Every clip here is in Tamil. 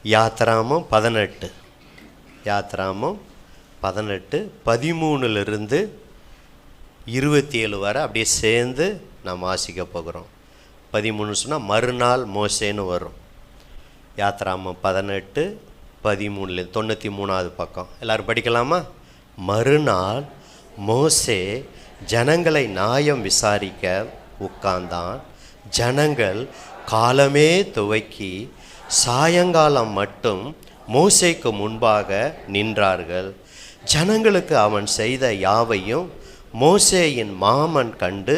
யாத்ராமம் 18 13 27 வரை அப்படியே சேர்ந்து நாம் வாசிக்க போகிறோம். 13 சொன்னால் மறுநாள் மோசேன்னு வரும். யாத்ராமம் 18 13 93வது பக்கம் எல்லோரும் படிக்கலாமா? மறுநாள் மோசே ஜனங்களை நியாயம் விசாரிக்க உட்கார்ந்தான். ஜனங்கள் காலமே துவக்கி சாயங்காலம் மட்டும் மோசேக்கு முன்பாக நின்றார்கள். ஜனங்களுக்கு அவன் செய்த யாவையும் மோசேயின் மாமன் கண்டு,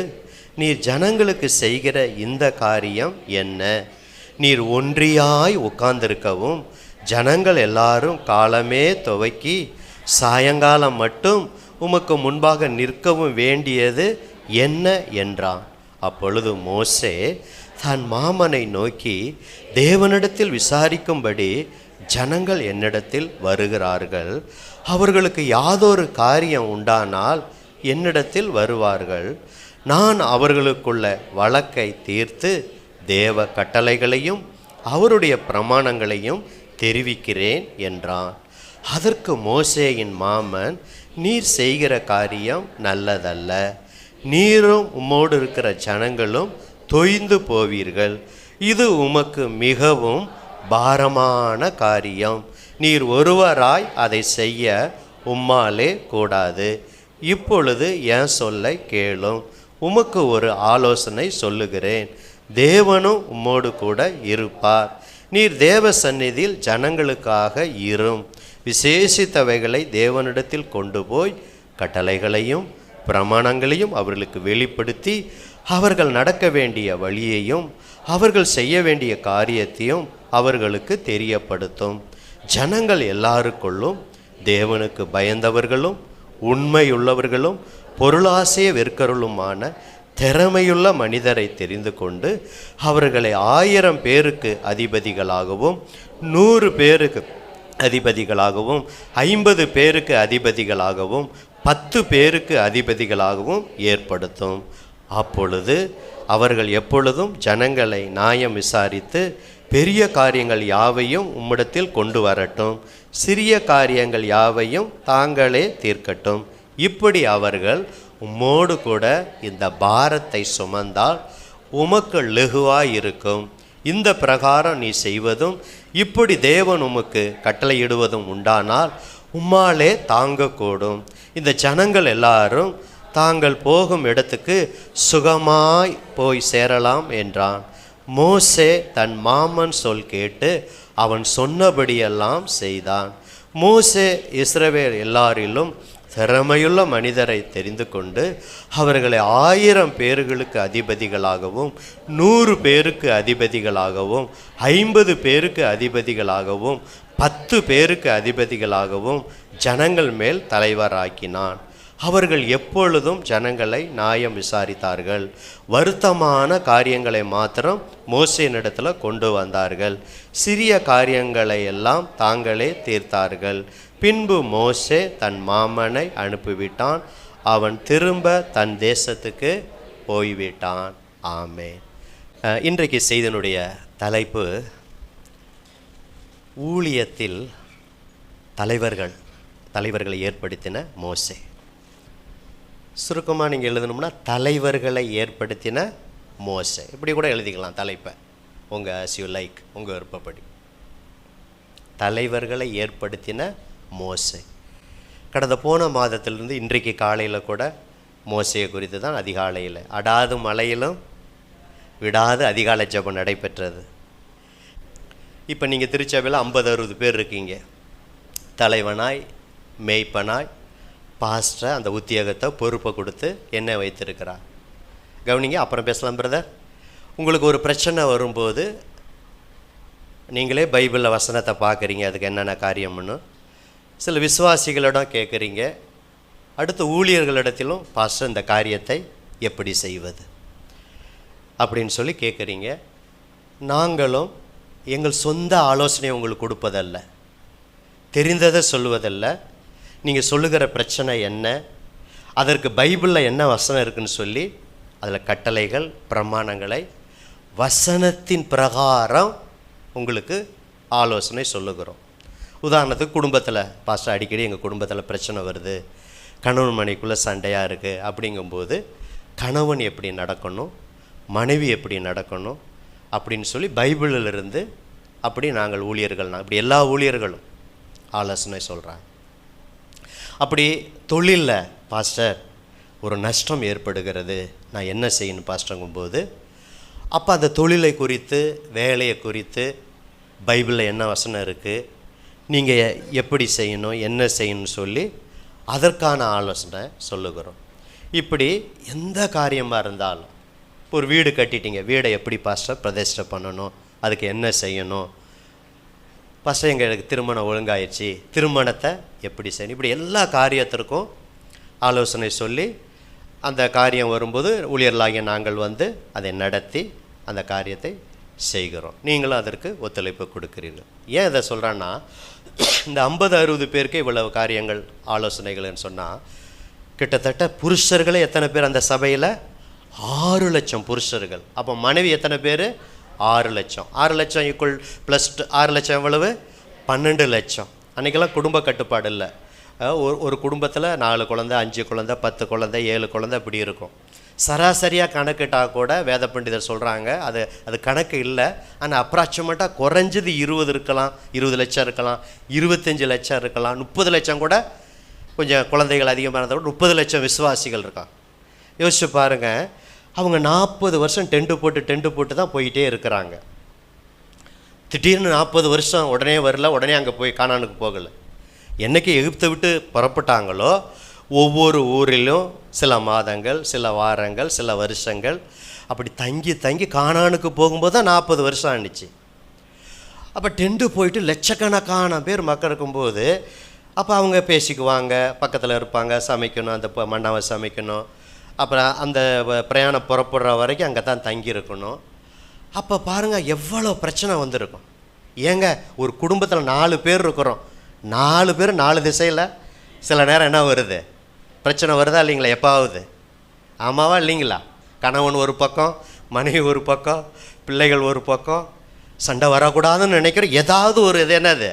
நீர் ஜனங்களுக்கு செய்கிற இந்த காரியம் என்ன? நீர் ஒன்றியாய் உட்கார்ந்திருக்கவும் ஜனங்கள் எல்லாரும் காலமே துவக்கி சாயங்காலம் மட்டும் உமக்கு முன்பாக நிற்கவும் வேண்டியது என்ன என்றான். அப்பொழுது மோசே தன் மாமனை நோக்கி, தேவனிடத்தில் விசாரிக்கும்படி ஜனங்கள் என்னிடத்தில் வருகிறார்கள். அவர்களுக்கு யாதொரு காரியம் உண்டானால் என்னிடத்தில் வருவார்கள். நான் அவர்களுக்குள்ள வழக்கை தீர்த்து தேவ கட்டளைகளையும் அவருடைய பிரமாணங்களையும் தெரிவிக்கிறேன் என்றான். அதற்கு மோசேயின் மாமன், நீர் செய்கிற காரியம் நல்லதல்ல. நீரும் உம்மோடு இருக்கிற ஜனங்களும் தொய்ந்து போவீர்கள். இது உமக்கு மிகவும் பாரமான காரியம். நீர் ஒருவராய் அதை செய்ய உம்மாலே கூடாது. இப்பொழுது என் சொல்லை கேளும். உமக்கு ஒரு ஆலோசனை சொல்லுகிறேன். தேவனும் உம்மோடு கூட இருப்பார். நீர் தேவ சந்நிதியில் ஜனங்களுக்காக இரும். விசேஷித்தவைகளை தேவனிடத்தில் கொண்டு போய் கட்டளைகளையும் பிரமாணங்களையும் அவர்களுக்கு வெளிப்படுத்தி, அவர்கள் நடக்க வேண்டிய வழியையும் அவர்கள் செய்ய வேண்டிய காரியத்தையும் அவர்களுக்கு தெரியப்படுத்தும். ஜனங்கள் எல்லாருக்குள்ளும் தேவனுக்கு பயந்தவர்களும் உண்மையுள்ளவர்களும் பொருளாசையை வெறுக்கருளுமான திறமையுள்ள மனிதரை தெரிந்து கொண்டு அவர்களை 1000 பேருக்கு அதிபதிகளாகவும் 100 பேருக்கு அதிபதிகளாகவும் 50 பேருக்கு அதிபதிகளாகவும் 10 பேருக்கு அதிபதிகளாகவும் ஏற்படுத்தும். அப்பொழுது அவர்கள் எப்பொழுதும் ஜனங்களை நியாயம் விசாரித்து பெரிய காரியங்கள் யாவையும் உம்மிடத்தில் கொண்டு வரட்டும், சிறிய காரியங்கள் யாவையும் தாங்களே தீர்க்கட்டும். இப்படி அவர்கள் உம்மோடு கூட இந்த பாரத்தை சுமந்தால் உமக்கு லகுவாய் இருக்கும். இந்த பிரகாரம் நீ செய்வதும் இப்படி தேவன் உமக்கு கட்டளையிடுவதும் உண்டானால் உம்மாலே தாங்கக்கூடும். இந்த ஜனங்கள் எல்லாரும் தாங்கள் போகும் இடத்துக்கு சுகமாய் போய் சேரலாம் என்றான். மோசே தன் மாமன் சொல் கேட்டு அவன் சொன்னபடியெல்லாம் செய்தான். மோசே இஸ்ரவேல் எல்லாரிலும் திறமையுள்ள மனிதரை தெரிந்து கொண்டு அவர்களை 1000 பேர்களுக்கு அதிபதிகளாகவும் 100 பேருக்கு அதிபதிகளாகவும் 50 பேருக்கு அதிபதிகளாகவும் 10 பேருக்கு அதிபதிகளாகவும் ஜனங்கள் மேல் தலைவராக்கினான். அவர்கள் எப்பொழுதும் ஜனங்களை நியாயம் விசாரித்தார்கள். வருத்தமான காரியங்களை மாத்திரம் மோசேயினிடத்தில் கொண்டு வந்தார்கள். சிறிய காரியங்களை எல்லாம் தாங்களே தீர்த்தார்கள். பின்பு மோசே தன் மாமனை அனுப்பிவிட்டான். அவன் திரும்ப தன் தேசத்துக்கு போய்விட்டான். ஆமென். இன்றைக்கு செய்தியினுடைய தலைப்பு ஊழியத்தில் தலைவர்களை ஏற்படுத்தின மோசே. சுருக்கமாக நீங்கள் எழுதணும்னா தலைவர்களை ஏற்படுத்தின மோசே, இப்படி கூட எழுதிக்கலாம் தலைப்பை, உங்கள் as you like, உங்கள் விருப்பப்படி. தலைவர்களை ஏற்படுத்தின மோசே. கடந்த போன மாதத்திலிருந்து இன்றைக்கு காலையில் கூட மோசையை குறித்து தான் அதிகாலையில் அடாது மழையிலும் விடாது அதிகாலை ஜெபம் நடைபெற்றது. இப்போ நீங்கள் திருச்சபையில் 50-60 பேர் இருக்கீங்க. தலைவனாய் மேய்ப்பனாய் பாஸ்டர் அந்த உத்தியோகத்தை பொறுப்பை கொடுத்து என்ன வைத்திருக்கிறார். கவனிங்க, அப்புறம் பேசலாம் பிரதர். உங்களுக்கு ஒரு பிரச்சனை வரும்போது நீங்களே பைபிளில் வசனத்தை பார்க்குறீங்க, அதுக்கு என்னென்ன காரியம்னு சில விசுவாசிகளிடம் கேட்குறீங்க. அடுத்து ஊழியர்களிடத்திலும் பாஸ்டர் இந்த காரியத்தை எப்படி செய்வது அப்படின்னு சொல்லி கேட்குறீங்க. நாங்களும் எங்கள் சொந்த ஆலோசனையை உங்களுக்கு கொடுப்பதல்ல, தெரிந்ததை சொல்லுவதல்ல. நீங்கள் சொல்லுகிற பிரச்சனை என்ன, அதற்கு பைபிளில் என்ன வசனம் இருக்குதுன்னு சொல்லி அதில் கட்டளைகள் பிரமாணங்களை வசனத்தின் பிரகாரம் உங்களுக்கு ஆலோசனை சொல்லுகிறோம். உதாரணத்துக்கு குடும்பத்தில் பாஸ்டர் அடிக்கடி எங்கள் குடும்பத்தில் பிரச்சனை வருது, கணவன் மனைவிக்குள்ளே சண்டையாக இருக்குது அப்படிங்கும்போது கணவன் எப்படி நடக்கணும், மனைவி எப்படி நடக்கணும் அப்படின்னு சொல்லி பைபிளிலிருந்து அப்படி நாங்கள் ஊழியர்கள் அப்படி எல்லா ஊழியர்களும் ஆலோசனை சொல்கிறாங்க. அப்படி தொழிலில் பாஸ்டர் ஒரு நஷ்டம் ஏற்படுகிறது, நான் என்ன செய்யணும் பாஸ்டருங்கும்போது அப்போ அந்த தொழிலை குறித்து வேலையை குறித்து பைபிளில் என்ன வசனம் இருக்குது, நீங்கள் எப்படி செய்யணும் என்ன செய்யணும்னு சொல்லி அதற்கான ஆலோசனை சொல்லுகிறோம். இப்படி எந்த காரியமாக இருந்தாலும் ஒரு வீடு கட்டிட்டீங்க, வீடை எப்படி பாஸ்டர் பிரதிஷ்டை பண்ணணும், அதுக்கு என்ன செய்யணும் பாஸ்டர், எங்களுக்கு திருமணம் ஒழுங்காயிடுச்சு, திருமணத்தை எப்படி செய்யணும், இப்படி எல்லா காரியத்திற்கும் ஆலோசனை சொல்லி அந்த காரியம் வரும்போது ஊழியர்களாகிய நாங்கள் வந்து அதை நடத்தி அந்த காரியத்தை செய்கிறோம். நீங்களும் அதற்கு ஒத்துழைப்பு கொடுக்குறீர்கள். ஏன் இதை சொல்கிறேன்னா, இந்த 50-60 பேருக்கு இவ்வளவு காரியங்கள் ஆலோசனைகள்னு சொன்னால் கிட்டத்தட்ட புருஷர்களே எத்தனை பேர் அந்த சபையில்? 6 லட்சம் புருஷர்கள். அப்போ மனைவி எத்தனை பேர்? 6 லட்சம். 6 லட்சம் ஈக்குவல் ப்ளஸ் 6 லட்சம் எவ்வளவு? 12 லட்சம். அன்றைக்கெல்லாம் குடும்ப கட்டுப்பாடு இல்லை. ஒரு குடும்பத்தில் 4 குழந்தை, 5 குழந்தை, 10 குழந்தை, 7 குழந்தை இப்படி இருக்கும். சராசரியாக கணக்கிட்டால் கூட வேத பண்டிதர் சொல்கிறாங்க அது கணக்கு இல்லை, ஆனால் அப்ராக்சிமேட்டாக குறைஞ்சது 20 இருக்கலாம், 20 லட்சம் இருக்கலாம், 25 லட்சம் இருக்கலாம், 30 லட்சம் கூட, கொஞ்சம் குழந்தைகள் அதிகமாக இருந்தால் கூட 30 லட்சம் விசுவாசிகள் இருக்காங்க. யோசிச்சு பாருங்கள், அவங்க 40 வருஷம் டென்ட்டு போட்டு தான் போயிட்டே இருக்கிறாங்க. திடீர்னு 40 வருஷம் உடனே வரல, உடனே அங்கே போய் கானானுக்கு போகலை. என்றைக்கு எகிப்தை விட்டு புறப்பட்டாங்களோ ஒவ்வொரு ஊரிலும் சில மாதங்கள், சில வாரங்கள், சில வருஷங்கள் அப்படி தங்கி கானானுக்கு போகும்போது தான் 40 வருஷம் ஆணிச்சு. அப்போ டென்ட்டு போயிட்டு லட்சக்கணக்கான பேர் மக்கள் இருக்கும்போது அப்போ அவங்க பேசிக்குவாங்க, பக்கத்தில் இருப்பாங்க, சமைக்கணும், அந்த மண்ணாவை சமைக்கணும், அப்புறம் அந்த பிரயாணம் புறப்படுற வரைக்கும் அங்கே தான் தங்கியிருக்கணும். அப்போ பாருங்கள் எவ்வளோ பிரச்சனை வந்திருக்கும். ஏங்க, ஒரு குடும்பத்தில் 4 பேர் இருக்கிறோம், 4 பேர் 4 திசையில் சில நேரம் என்ன வருது, பிரச்சனை வருதா இல்லைங்களா? எப்பாவது ஆமாவா இல்லைங்களா? கணவன் ஒரு பக்கம், மனைவி ஒரு பக்கம், பிள்ளைகள் ஒரு பக்கம், சண்டை வரக்கூடாதுன்னு நினைக்கிறோம். ஏதாவது ஒரு இது என்னது,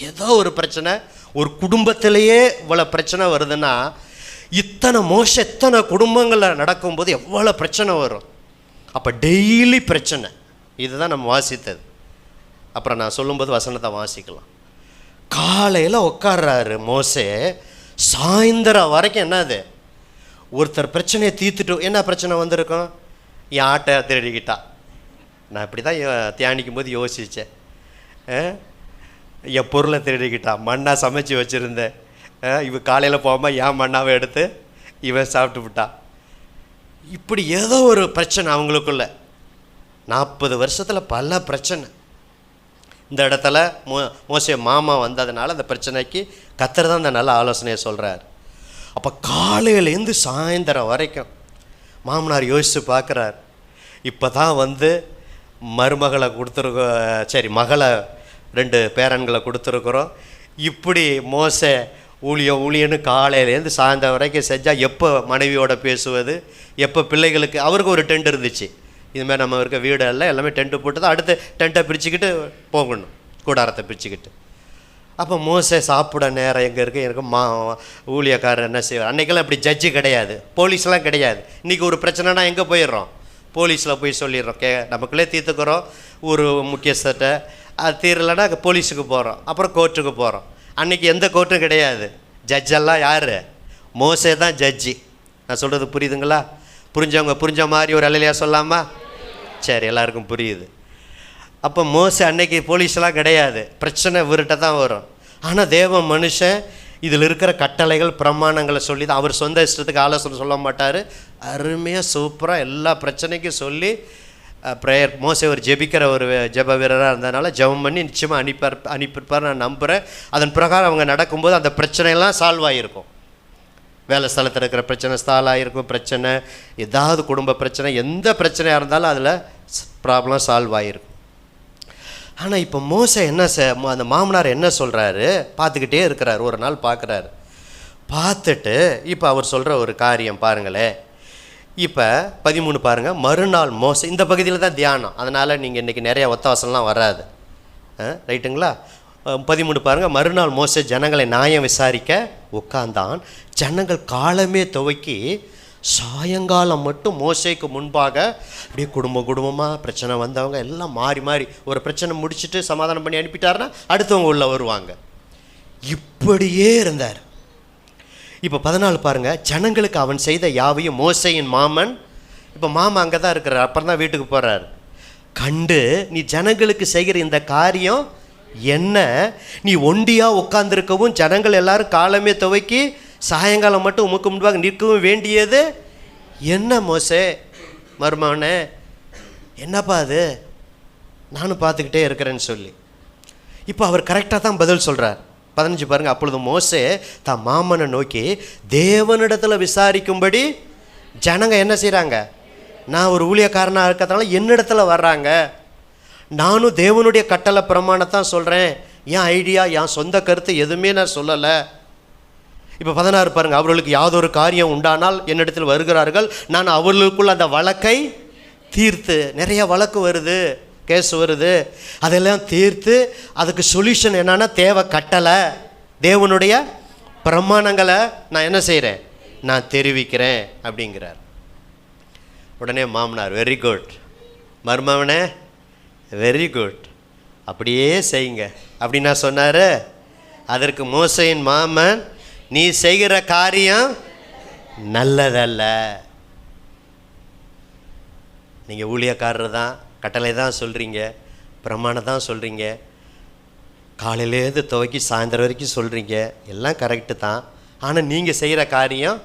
ஏதோ ஒரு பிரச்சனை. ஒரு குடும்பத்திலேயே இவ்வளோ பிரச்சனை வருதுன்னா எத்தனை குடும்பங்களில் நடக்கும்போது எவ்வளோ பிரச்சனை வரும். அப்போ டெய்லி பிரச்சனை. இதுதான் நம்ம வாசித்தது. அப்புறம் நான் சொல்லும்போது வசனத்தை வாசிக்கலாம். காலையில் உட்கார்றாரு மோசே, சாயந்தரம் வரைக்கும் என்னது, ஒருத்தர் பிரச்சனையை தீர்த்துட்டு. என்ன பிரச்சனை வந்திருக்கும்? என் ஆட்டை திருடிக்கிட்டா. நான் இப்படி தான் தியானிக்கும் போது யோசித்தேன். என் பொருளை திருடிக்கிட்டா, மண்ணா சமைச்சு வச்சுருந்தேன், இவன் காலையில் போகாமல் என் மண்ணாவை எடுத்து இவன் சாப்பிட்டு விட்டா. இப்படி ஏதோ ஒரு பிரச்சனை அவங்களுக்குள்ள. 40 வருஷத்தில் பல பிரச்சனை. இந்த இடத்துல மோசே மாமா வந்ததுனால அந்த பிரச்சனைக்கு கர்த்தர் தான் அந்த நல்ல ஆலோசனையை சொல்கிறார். அப்போ காலையிலேருந்து சாயந்தரம் வரைக்கும் மாமனார் யோசித்து பார்க்குறார். இப்போ தான் வந்து மருமகளை கொடுத்துருக்கோம், சரி மகளை 2 பேரன்களை கொடுத்துருக்குறோம். இப்படி மோசே ஊழியன்னு காலையிலேருந்து சாயந்தரம் வரைக்கும் செஞ்சால் எப்போ மனைவியோட பேசுவது, எப்போ பிள்ளைகளுக்கு. அவருக்கு ஒரு டென்ட் இருந்துச்சு, இதுமாதிரி நம்ம இருக்க வீடெல்லாம் எல்லாமே டென்ட்டு போட்டு தான் அடுத்து டென்ட்டை பிரிச்சுக்கிட்டு போகணும், கூடாரத்தை பிரிச்சுக்கிட்டு. அப்போ மோசே சாப்பிட நேரம் எங்கே இருக்குது, எனக்கு ஊழியக்காரர் என்ன செய்வார். அன்றைக்கெல்லாம் இப்படி ஜட்ஜு கிடையாது, போலீஸ்லாம் கிடையாது. இன்றைக்கி ஒரு பிரச்சனைனா எங்கே போயிடுறோம், போலீஸில் போய் சொல்லிடுறோம், நமக்குள்ளே தீர்த்துக்கிறோம். ஒரு முக்கியஸ்தத்தை அது தீரலைன்னா போலீஸுக்கு போகிறோம், அப்புறம் கோர்ட்டுக்கு போகிறோம். அன்றைக்கி எந்த கோர்ட்டும் கிடையாது. ஜட்ஜெல்லாம் யார்? மோசே தான் ஜட்ஜி. நான் சொல்கிறது புரியுதுங்களா? புரிஞ்சவங்க புரிஞ்ச மாதிரி ஒரு அலையிலையா சொல்லாமா? சரி, எல்லாருக்கும் புரியுது. அப்போ மோசே அன்னைக்கு போலீஸ்லாம் கிடையாது, பிரச்சனை இவர்கிட்ட தான் வரும். ஆனால் தேவ மனுஷன் இதில் இருக்கிற கட்டளைகள் பிரமாணங்களை சொல்லி தான், அவர் சொந்த இஷ்டத்துக்கு ஆலோசனை சொல்ல மாட்டார். அருமையாக சூப்பராக எல்லா பிரச்சனைக்கும் சொல்லி ப்ரேயர். மோசே ஒரு ஜெபிக்கிற ஒரு ஜெப வீரராக இருந்ததுனால ஜெபம் பண்ணி நிச்சயமாக அனுப்பியிருப்பார் நான் நம்புகிறேன். அதன் பிரகாரம் அவங்க நடக்கும்போது அந்த பிரச்சனையெல்லாம் சால்வ் ஆகிருக்கும். வேலை ஸ்தலத்தில் இருக்கிற பிரச்சனை சால்வ் ஆகிருக்கும். பிரச்சனை ஏதாவது குடும்ப பிரச்சனை, எந்த பிரச்சனையாக இருந்தாலும் அதில் ப்ராப்ளம் சால்வ் ஆகிருக்கும். ஆனால் இப்போ மோசே என்ன அந்த மாமனார் என்ன சொல்கிறாரு, பார்த்துக்கிட்டே இருக்கிறார். ஒரு நாள் பார்க்குறாரு. பார்த்துட்டு இப்போ அவர் சொல்கிற ஒரு காரியம் பாருங்களேன். இப்போ 13 பாருங்கள். மறுநாள் மோசே, இந்த பகுதியில் தான் தியானம், அதனால் நீங்கள் இன்றைக்கி நிறைய ஒத்தவாசம்லாம் வராது. ரைட்டுங்களா? 13 பாருங்கள். மறுநாள் மோசே ஜனங்களை நியாயம் விசாரிக்க உட்கார்ந்தான். ஜனங்கள் காலமே துவக்கி சாயங்காலம் மட்டும் மோசேக்கு முன்பாக அப்படியே குடும்பமாக பிரச்சனை வந்தவங்க எல்லாம் மாறி மாறி ஒரு பிரச்சனை முடிச்சுட்டு சமாதானம் பண்ணி அனுப்பிட்டாருன்னா அடுத்தவங்க உள்ள வருவாங்க. இப்படியே இருந்தார். இப்போ 14 பாருங்கள். ஜனங்களுக்கு அவன் செய்த யாவையும் மோசேயின் மாமன், இப்போ மாமா அங்கே தான் இருக்கிறார், அப்புறம் தான் வீட்டுக்கு போகிறார், கண்டு நீ ஜனங்களுக்கு செய்கிற இந்த காரியம் என்ன? நீ ஒண்டியாக உட்கார்ந்துருக்கவும் ஜனங்கள் எல்லாரும் காலமே துவக்கி சாயங்காலம் மட்டும் உமக்கு முன்பாக நிற்கவும் வேண்டியது என்ன மோசே? மருமகனே, என்னப்பா அது? நானும் பார்த்துக்கிட்டே இருக்கிறேன்னு சொல்லி இப்போ அவர் கரெக்டாக தான் பதில் சொல்கிறார். 15 பாருங்கள். அப்பொழுது மோசே தான் மாமனை நோக்கி தேவனிடத்தில் விசாரிக்கும்படி ஜனங்க என்ன செய்கிறாங்க? நான் ஒரு ஊழியக்காரனாக இருக்கிறதுனால என்னிடத்துல வர்றாங்க. நானும் தேவனுடைய கட்டளை பிரமாணத்தான் சொல்கிறேன். என் ஐடியா, என் சொந்த கருத்து எதுவுமே நான் சொல்லலை. இப்போ 16 பாருங்கள். அவர்களுக்கு யாதொரு காரியம் உண்டானால் என்னிடத்தில் வருகிறார்கள், நான் அவர்களுக்குள்ள அந்த வழக்கை தீர்த்து, நிறைய வழக்கு வருது, கேஸ் வருது, அதெல்லாம் தீர்த்து அதுக்கு சொல்யூஷன் என்னன்னா தேவை கட்டளை, தேவனுடைய பிரமாணங்களை நான் என்ன செய்கிறேன்? நான் தெரிவிக்கிறேன் அப்படிங்கிறார். உடனே மாமனார், வெரி குட் மருமவனே, வெரி குட், அப்படியே செய்யுங்க அப்படின்னா சொன்னார். அதற்கு மோசேயின் மாமன், நீ செய்கிற காரியம் நல்லதல்ல. நீங்கள் ஊழியக்காரர் தான், கட்டளை தான் சொல்கிறீங்க, பிரமாணம் தான் சொல்கிறீங்க, காலையிலேருந்து துவக்கி சாயந்தரம் வரைக்கும் சொல்கிறீங்க, எல்லாம் கரெக்டு தான். ஆனால் நீங்கள் செய்கிற காரியம்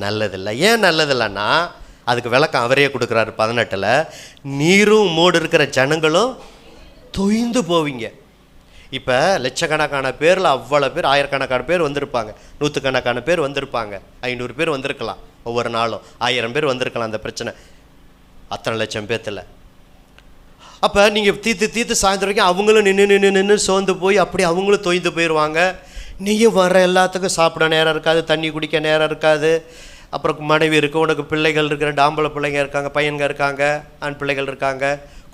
நல்லதில்லை. ஏன் நல்லதில்லைன்னா அதுக்கு விளக்கம் அவரே கொடுக்குறாரு 18. நீரும் உம்மோடு இருக்கிற ஜனங்களும் தொய்ந்து போவீங்க. இப்போ லட்சக்கணக்கான பேரில் அவ்வளோ பேர், ஆயிரக்கணக்கான பேர் வந்திருப்பாங்க, நூற்றுக்கணக்கான பேர் வந்திருப்பாங்க, 500 பேர் வந்திருக்கலாம், ஒவ்வொரு நாளும் 1000 பேர் வந்திருக்கலாம். அந்த பிரச்சனை அத்தனை லட்சம் பேர்த்தில். அப்போ நீங்கள் தீர்த்து சாயந்தரம் வரைக்கும் அவங்களும் நின்று சோர்ந்து போய் அப்படி அவங்களும் தொய்ந்து போயிடுவாங்க. நீயும் வர்ற எல்லாத்துக்கும் சாப்பிட நேரம் இருக்காது, தண்ணி குடிக்க நேரம் இருக்காது, அப்புறம் மனைவி இருக்குது, உனக்கு பிள்ளைகள் இருக்கிற டாம்பளை பிள்ளைங்க இருக்காங்க, பையன்கள் இருக்காங்க, ஆண் பிள்ளைகள் இருக்காங்க,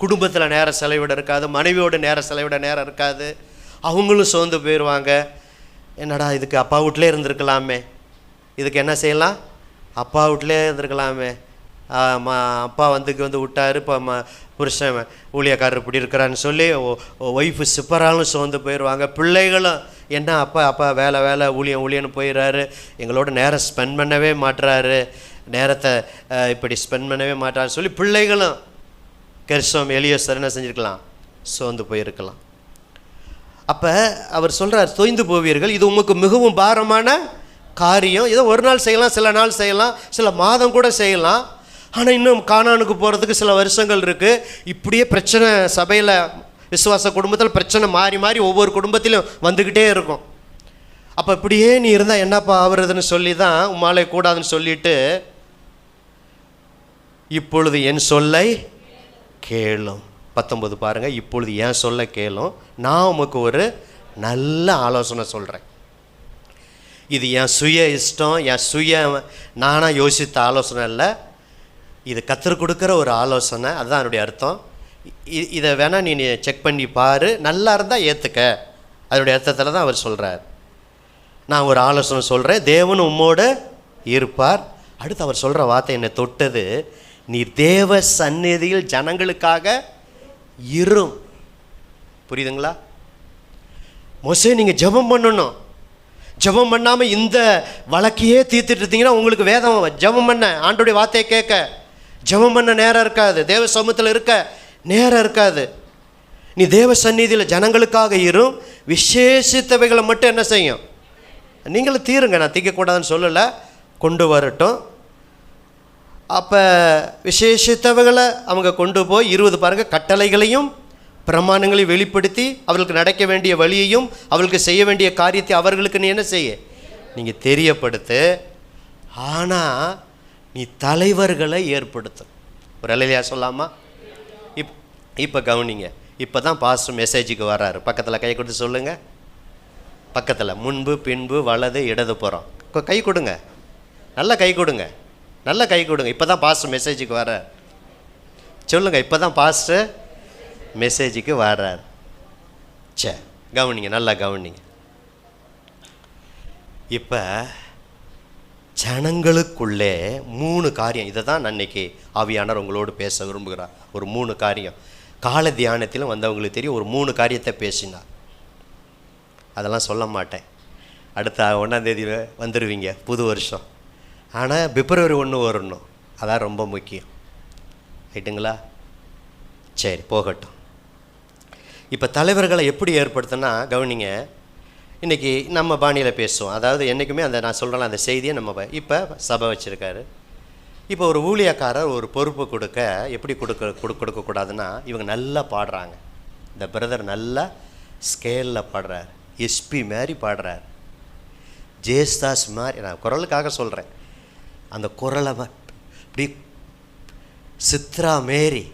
குடும்பத்தில் நேரம் செலவிட இருக்காது, மனைவியோட நேரம் செலவிட நேரம் இருக்காது, அவங்களும் சோர்ந்து போயிடுவாங்க. என்னடா இதுக்கு அப்பா வீட்டிலே இருந்திருக்கலாமே, இதுக்கு என்ன செய்யலாம்? அப்பா வீட்டிலே இருந்திருக்கலாமே, அப்பா வந்து விட்டார், இப்போ புருஷன் ஊழியக்காரர் இப்படி இருக்கிறான்னு சொல்லி ஒய்ஃபு சிப்பராலும் சோர்ந்து போயிடுவாங்க. பிள்ளைகளும் என்ன அப்பா வேலை ஊழியன்னு போயிடுறாரு, எங்களோட நேரம் ஸ்பெண்ட் பண்ணவே மாட்டுறாரு, நேரத்தை இப்படி ஸ்பெண்ட் பண்ணவே மாட்டாருன்னு சொல்லி பிள்ளைகளும் கெர்சோம் எலியாசர் என்ன செஞ்சுருக்கலாம்? சோர்ந்து போயிருக்கலாம். அப்போ அவர் சொல்கிறார், தொய்ந்து போவீர்கள், இது உங்களுக்கு மிகவும் பாரமான காரியம். ஏதோ ஒரு நாள் செய்யலாம், சில நாள் செய்யலாம், சில மாதம் கூட செய்யலாம், ஆனால் இன்னும் கானானுக்கு போகிறதுக்கு சில வருஷங்கள் இருக்குது. இப்படியே பிரச்சனை சபையில், விசுவாச குடும்பத்தில் பிரச்சனை மாறி மாறி ஒவ்வொரு குடும்பத்திலும் வந்துக்கிட்டே இருக்கும். அப்போ இப்படியே நீ இருந்தால் என்னப்பா ஆகுறதுன்னு சொல்லி தான் உம்மாலே கூடாதுன்னு சொல்லிட்டு, இப்பொழுது என் சொல்லை கேளும். 19 பாருங்கள். இப்பொழுது என் சொல்ல கேளும், நான் உமக்கு ஒரு நல்ல ஆலோசனை சொல்கிறேன். இது என் சுய இஷ்டம், என் நானாக யோசித்த ஆலோசனை இல்லை, இது கற்றுக் கொடுக்குற ஒரு ஆலோசனை. அதுதான் என்னுடைய அர்த்தம். இதை வேணால் நீ செக் பண்ணி பாரு, நல்லா இருந்தால் ஏற்றுக்க. அதனுடைய அர்த்தத்தில் தான் அவர் சொல்கிறார். நான் ஒரு ஆலோசனை சொல்கிறேன், தேவன் உம்மோடு இருப்பார். அடுத்து அவர் சொல்கிற வார்த்தை என்னை தொட்டது, நீ தேவ சந்நிதியில் ஜனங்களுக்காக இரும். புரியுதுங்களா? மோசே நீங்கள் ஜெபம் பண்ணணும். ஜெபம் பண்ணாமல் இந்த வழக்கையே தீர்த்துட்டு இருந்தீங்கன்னா உங்களுக்கு வேதம் ஜெபம் பண்ண, ஆண்டோடைய வார்த்தையை கேட்க ஜெபம் பண்ண நேரம் இருக்காது, தேவ சமூகத்தில் இருக்க நேரம் இருக்காது. நீ தேவ சந்நிதியில் ஜனங்களுக்காக இரும், விசேஷித்தவைகளை மட்டும் என்ன செய்யும்? நீங்களும் தீருங்க, நான் தீர்க்கக்கூடாதுன்னு சொல்லலை, கொண்டு வரட்டும். அப்போ விசேஷித்தவைகளை அவங்க கொண்டு போய் 20 பாருங்கள், கட்டளைகளையும் பிரமாணங்களையும் வெளிப்படுத்தி அவர்களுக்கு நடக்க வேண்டிய வழியையும் அவர்களுக்கு செய்ய வேண்டிய காரியத்தை அவர்களுக்கு நீ என்ன செய்ய? நீங்கள் தெரியப்படுத்து. ஆனால் நீ தலைவர்களை ஏற்படுத்தும். ஒரு அல்லேலூயா சொல்லாமா? இப்போ கவனிங்க, இப்போ தான் பாஸ்டர் மெசேஜுக்கு வர்றாரு. பக்கத்தில் கை கொடுத்து சொல்லுங்கள். பக்கத்தில் முன்பு பின்பு வலது இடது புறம் கை கொடுங்க, நல்லா கை கொடுங்க, நல்லா கை கொடுங்க. இப்போ தான் பாஸ்டர் மெசேஜுக்கு வர்றார். சொல்லுங்கள், இப்போ தான் பாஸ்டர் மெசேஜுக்கு வர்றார். சரி, கவனிங்க, நல்லா கவனிங்க. இப்போ ஜனங்களுக்குள்ளே 3 காரியம், இதை தான் அன்னைக்கு ஆவியானவர் உங்களோடு பேச விரும்புகிறார். ஒரு 3 காரியம் கால தியானத்திலும் வந்தவங்களுக்கு தெரியும். ஒரு 3 காரியத்தை பேசினார். அதெல்லாம் சொல்ல மாட்டேன். அடுத்த 1ஆம் தேதி வந்துடுவீங்க, புது வருஷம். ஆனால் பிப்ரவரி 1 வரணும், அதான் ரொம்ப முக்கியம். ரைட்டுங்களா? சரி, போகட்டும். இப்போ தலைவர்களை எப்படி ஏற்படுத்தினா கவனிங்க. இன்றைக்கி நம்ம பாணியில் பேசுவோம். அதாவது என்றைக்குமே அந்த நான் சொல்கிறேன் அந்த செய்தியை நம்ம இப்போ சபை வச்சுருக்காரு. இப்போ ஒரு ஊழியக்காரர் ஒரு பொறுப்பு கொடுக்க எப்படி கொடுக்கக்கூடாதுன்னா, இவங்க நல்லா பாடுறாங்க, இந்த பிரதர் நல்லா ஸ்கேலில் பாடுறார், எஸ்பி மாதிரி பாடுறார், ஜேஸ்தாஸ் மாதிரி. நான் குரலுக்காக சொல்கிறேன், அந்த குரலை இப்படி சித்ரா மேரி,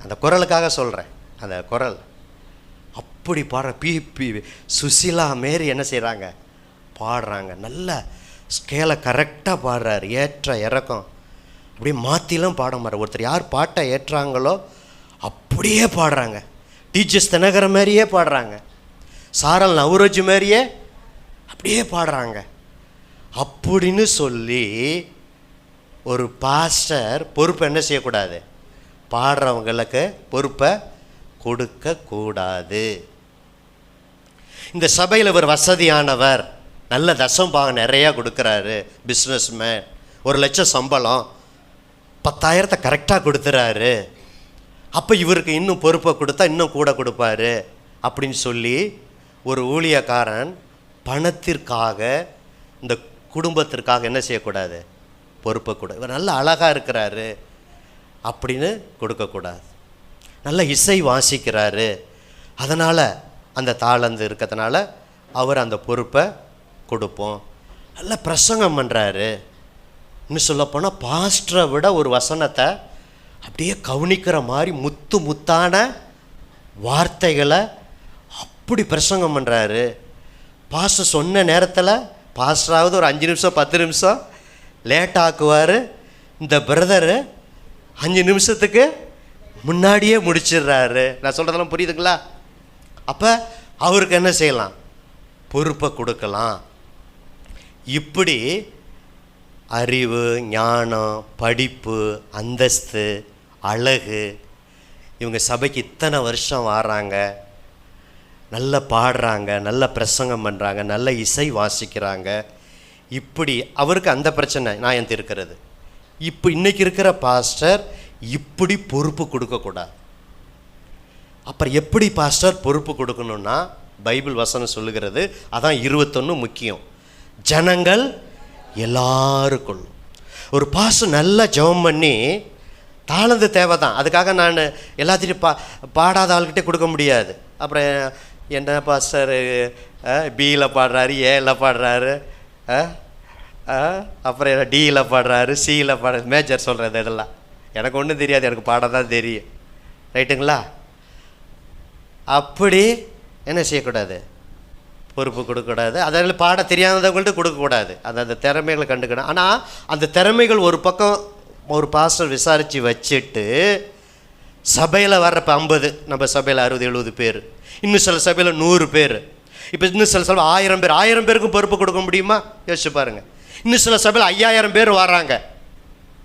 அந்த குரலுக்காக சொல்கிறேன், அந்த குரல் அப்படி பாடுற பிபி சுசிலா மாரி என்ன செய்கிறாங்க, பாடுறாங்க. நல்ல ஸ்கேலை கரெக்டாக பாடுறாரு, ஏற்ற இறக்கம் அப்படியே மாற்றிலாம் பாட மாட்டார். ஒருத்தர் யார் பாட்டை ஏற்றாங்களோ அப்படியே பாடுறாங்க. டீச்சர்ஸ் தினகர மாதிரியே பாடுறாங்க, சாரல் நவரோஜ் மாதிரியே அப்படியே பாடுறாங்க. அப்படின்னு சொல்லி ஒரு பாஸ்டர் பொறுப்பை என்ன செய்யக்கூடாது, பாடுறவங்களுக்கு பொறுப்பை கொடுக்கக்கூடாது. இந்த சபையில் இவர் வசதியானவர், நல்ல தசம்பாகம் நிறையா கொடுக்குறாரு, பிஸ்னஸ்மேன், 1 லட்சம் சம்பளம், 10,000 கரெக்டாக கொடுத்துறாரு, அப்போ இவருக்கு இன்னும் பொறுப்பை கொடுத்தா இன்னும் கூட கொடுப்பாரு அப்படின்னு சொல்லி ஒரு ஊழியக்காரன் பணத்திற்காக இந்த குடும்பத்திற்காக என்ன செய்யக்கூடாது, பொறுப்பை கூட. இவர் நல்ல அழகாக இருக்கிறாரு அப்படின்னு கொடுக்கக்கூடாது. நல்ல இசை வாசிக்கிறாரு, அதனால் அந்த தாளந்து இருக்கிறதுனால அவர் அந்த பொறுப்பை கொடுப்போம். நல்ல பிரசங்கம் பண்ணுறாரு, இன்னும் சொல்லப்போனால் பாஸ்டரை விட ஒரு வசனத்தை அப்படியே கவனிக்கிற மாதிரி முத்து முத்தான வார்த்தைகளை அப்படி பிரசங்கம் பண்ணுறாரு. பாஸ்டர் சொன்ன நேரத்தில் பாஸ்டராவது ஒரு 5 நிமிஷம் 10 நிமிஷம் லேட் ஆக்குவார், இந்த பிரதரு 5 நிமிஷத்துக்கு முன்னாடியே முடிச்சிடுறாரு. நான் சொல்கிறதெல்லாம் புரியுதுங்களா? அப்போ அவருக்கு என்ன செய்யலாம், பொறுப்பை கொடுக்கலாம். இப்படி அறிவு, ஞானம், படிப்பு, அந்தஸ்து, அழகு, இவங்க சபைக்கு இத்தனை வருஷம் வராங்க, நல்லா பாடுறாங்க, நல்ல பிரசங்கம் பண்ணுறாங்க, நல்ல இசை வாசிக்கிறாங்க, இப்படி அவருக்கு அந்த பிரச்சனை நியாயம் தீர்க்கிறது. இப்போ இன்றைக்கி இருக்கிற பாஸ்டர் இப்படி பொறுப்பு கொடுக்கக்கூடாது. அப்புறம் எப்படி பாஸ்டர் பொறுப்பு கொடுக்கணுன்னா, பைபிள் வசனம் சொல்லுகிறது, அதான் 21 முக்கியம். ஜனங்கள் எல்லாருக்குள்ளும் ஒரு பாஸ்டர் நல்லா ஜெபம் பண்ணி, தாளந்து தேவை தான், அதுக்காக நான் எல்லாத்தையும் பாடாத ஆள்கிட்டே கொடுக்க முடியாது. அப்புறம் என்ன பாஸ்டர் பியில் பாடுறாரு, ஏல பாடுறாரு, அப்புறம் டியில் பாடுறாரு, சியில் பாடுறாரு, மேஜர் சொல்கிறது இதெல்லாம் எனக்கு ஒன்றும் தெரியாது, எனக்கு பாட தான் தெரியும். ரைட்டுங்களா? அப்படி என்ன செய்யக்கூடாது, பொறுப்பு கொடுக்கக்கூடாது. அதில் பாட தெரியாதவங்கள்ட்ட கொடுக்கக்கூடாது. அந்த திறமைகளை கண்டுக்கணும். ஆனால் அந்த திறமைகள் ஒரு பக்கம் ஒரு பாஸ்டர் விசாரித்து வச்சுட்டு, சபையில் வர்றப்ப 50, நம்ம சபையில் 60-70 பேர், இன்னும் சில சபையில் 100 பேர், இப்போ இன்னும் சில சபையில் 1000 பேர், 1000 பேருக்கும் பொறுப்பு கொடுக்க முடியுமா? யோசிச்சு பாருங்கள். இன்னும் சில சபையில் 5000 பேர் வராங்க,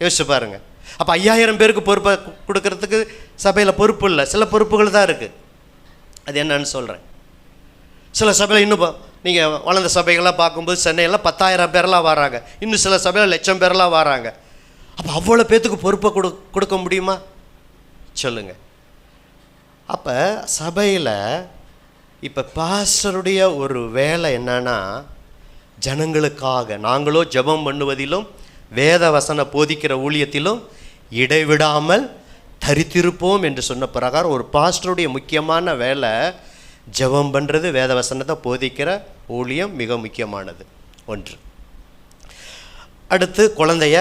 யோசிச்சு பாருங்கள். அப்போ 5000 பேருக்கு பொறுப்பை கொடுக்கறதுக்கு சபையில் பொறுப்பு இல்லை, சில பொறுப்புகள் தான் இருக்குது. அது என்னன்னு சொல்கிறேன். சில சபையில் இன்னும் நீங்கள் வளர்ந்த சபைகள்லாம் பார்க்கும்போது சென்னையில் 10,000 பேரெலாம் வராங்க, இன்னும் சில சபையில் 1,00,000 பேரெலாம் வராங்க. அப்போ அவ்வளோ பேர்த்துக்கு பொறுப்பை கொடுக்க முடியுமா சொல்லுங்கள்? அப்போ சபையில் இப்போ பாஸ்டருடைய ஒரு வேலை என்னன்னா, ஜனங்களுக்காக நாங்களோ ஜெபம் பண்ணுவதிலும் வேத வசன போதிக்கிற ஊழியத்திலும் இடைவிடாமல் தரித்திருப்போம் என்று சொன்ன பிரகாரம் ஒரு பாஸ்டருடைய முக்கியமான வேலை ஜெபம் பண்ணுறது, வேத வசனத்தை போதிக்கிற ஊழியம் மிக முக்கியமானது ஒன்று. அடுத்து குழந்தைய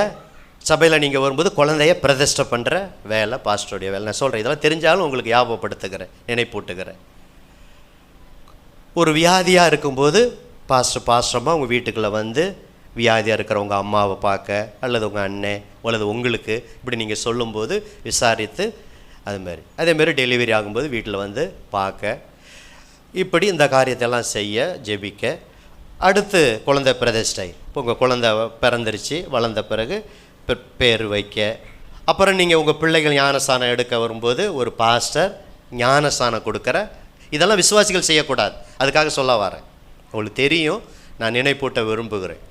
சபையில் நீங்கள் வரும்போது குழந்தைய பிரதிஷ்டை பண்ணுற வேலை பாஸ்டருடைய வேலை. நான் சொல்கிறேன், இதெல்லாம் தெரிஞ்சாலும் உங்களுக்கு ஞாபகப்படுத்துகிறேன், நினைப்பூட்டுகிறேன். ஒரு வியாதியாக இருக்கும்போது பாஸ்டமாக உங்கள் வீட்டுக்குள்ளே வந்து வியாதியாக இருக்கிறவங்க அம்மாவை பார்க்க, அல்லது உங்கள் அண்ணன் அல்லது உங்களுக்கு இப்படி நீங்கள் சொல்லும்போது விசாரித்து, அதேமாரி டெலிவரி ஆகும்போது வீட்டில் வந்து பார்க்க, இப்படி இந்த காரியத்தெல்லாம் செய்ய ஜெபிக்க. அடுத்து குழந்தை பிரதிஷ்டை. இப்போ உங்கள் குழந்தை பிறந்துருச்சு, வளர்ந்த பிறகு பேர் வைக்க. அப்புறம் நீங்கள் உங்கள் பிள்ளைகள் ஞானஸ்தானம் எடுக்க வரும்போது ஒரு பாஸ்டர் ஞானஸ்தானம் கொடுக்குற. இதெல்லாம் விசுவாசிகள் செய்யக்கூடாது, அதுக்காக சொல்ல வரேன். உங்களுக்கு தெரியும், நான் நினைப்பூட்ட விரும்புகிறேன்.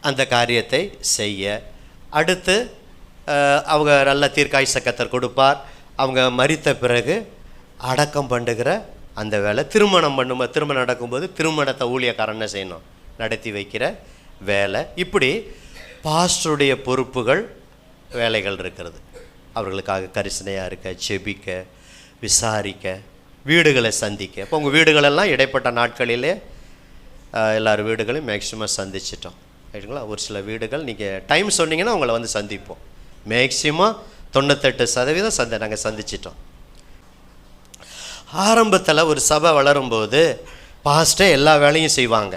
அந்த காரியத்தை செய்ய. அடுத்து அவங்க நல்ல தீர்க்காயுச கர்த்தர் கொடுப்பார். அவங்க மரித்த பிறகு அடக்கம் பண்ணுகிற அந்த வேலை. திருமணம் நடக்கும்போது திருமணத்தை ஊழியக்காரன் என்ன செய்யணும், நடத்தி வைக்கிற வேலை. இப்படி பாஸ்டருடைய பொறுப்புகள், வேலைகள் இருக்கிறது. அவர்களுக்காக கரிசனையாக இருக்க, செபிக்க, விசாரிக்க, வீடுகளை சந்திக்க. இப்போ உங்கள் வீடுகளெல்லாம் இடைப்பட்ட நாட்களிலே எல்லார் வீடுகளையும் மேக்சிமம் சந்திச்சிட்டோம், ரைட்டுங்களா? ஒரு சில வீடுகள் நீங்கள் டைம் சொன்னீங்கன்னா உங்களை வந்து சந்திப்போம். மேக்சிமம் 98% நாங்கள் சந்திச்சிட்டோம். ஆரம்பத்தில் ஒரு சபை வளரும்போது பாஸ்டே எல்லா வேலையும் செய்வாங்க.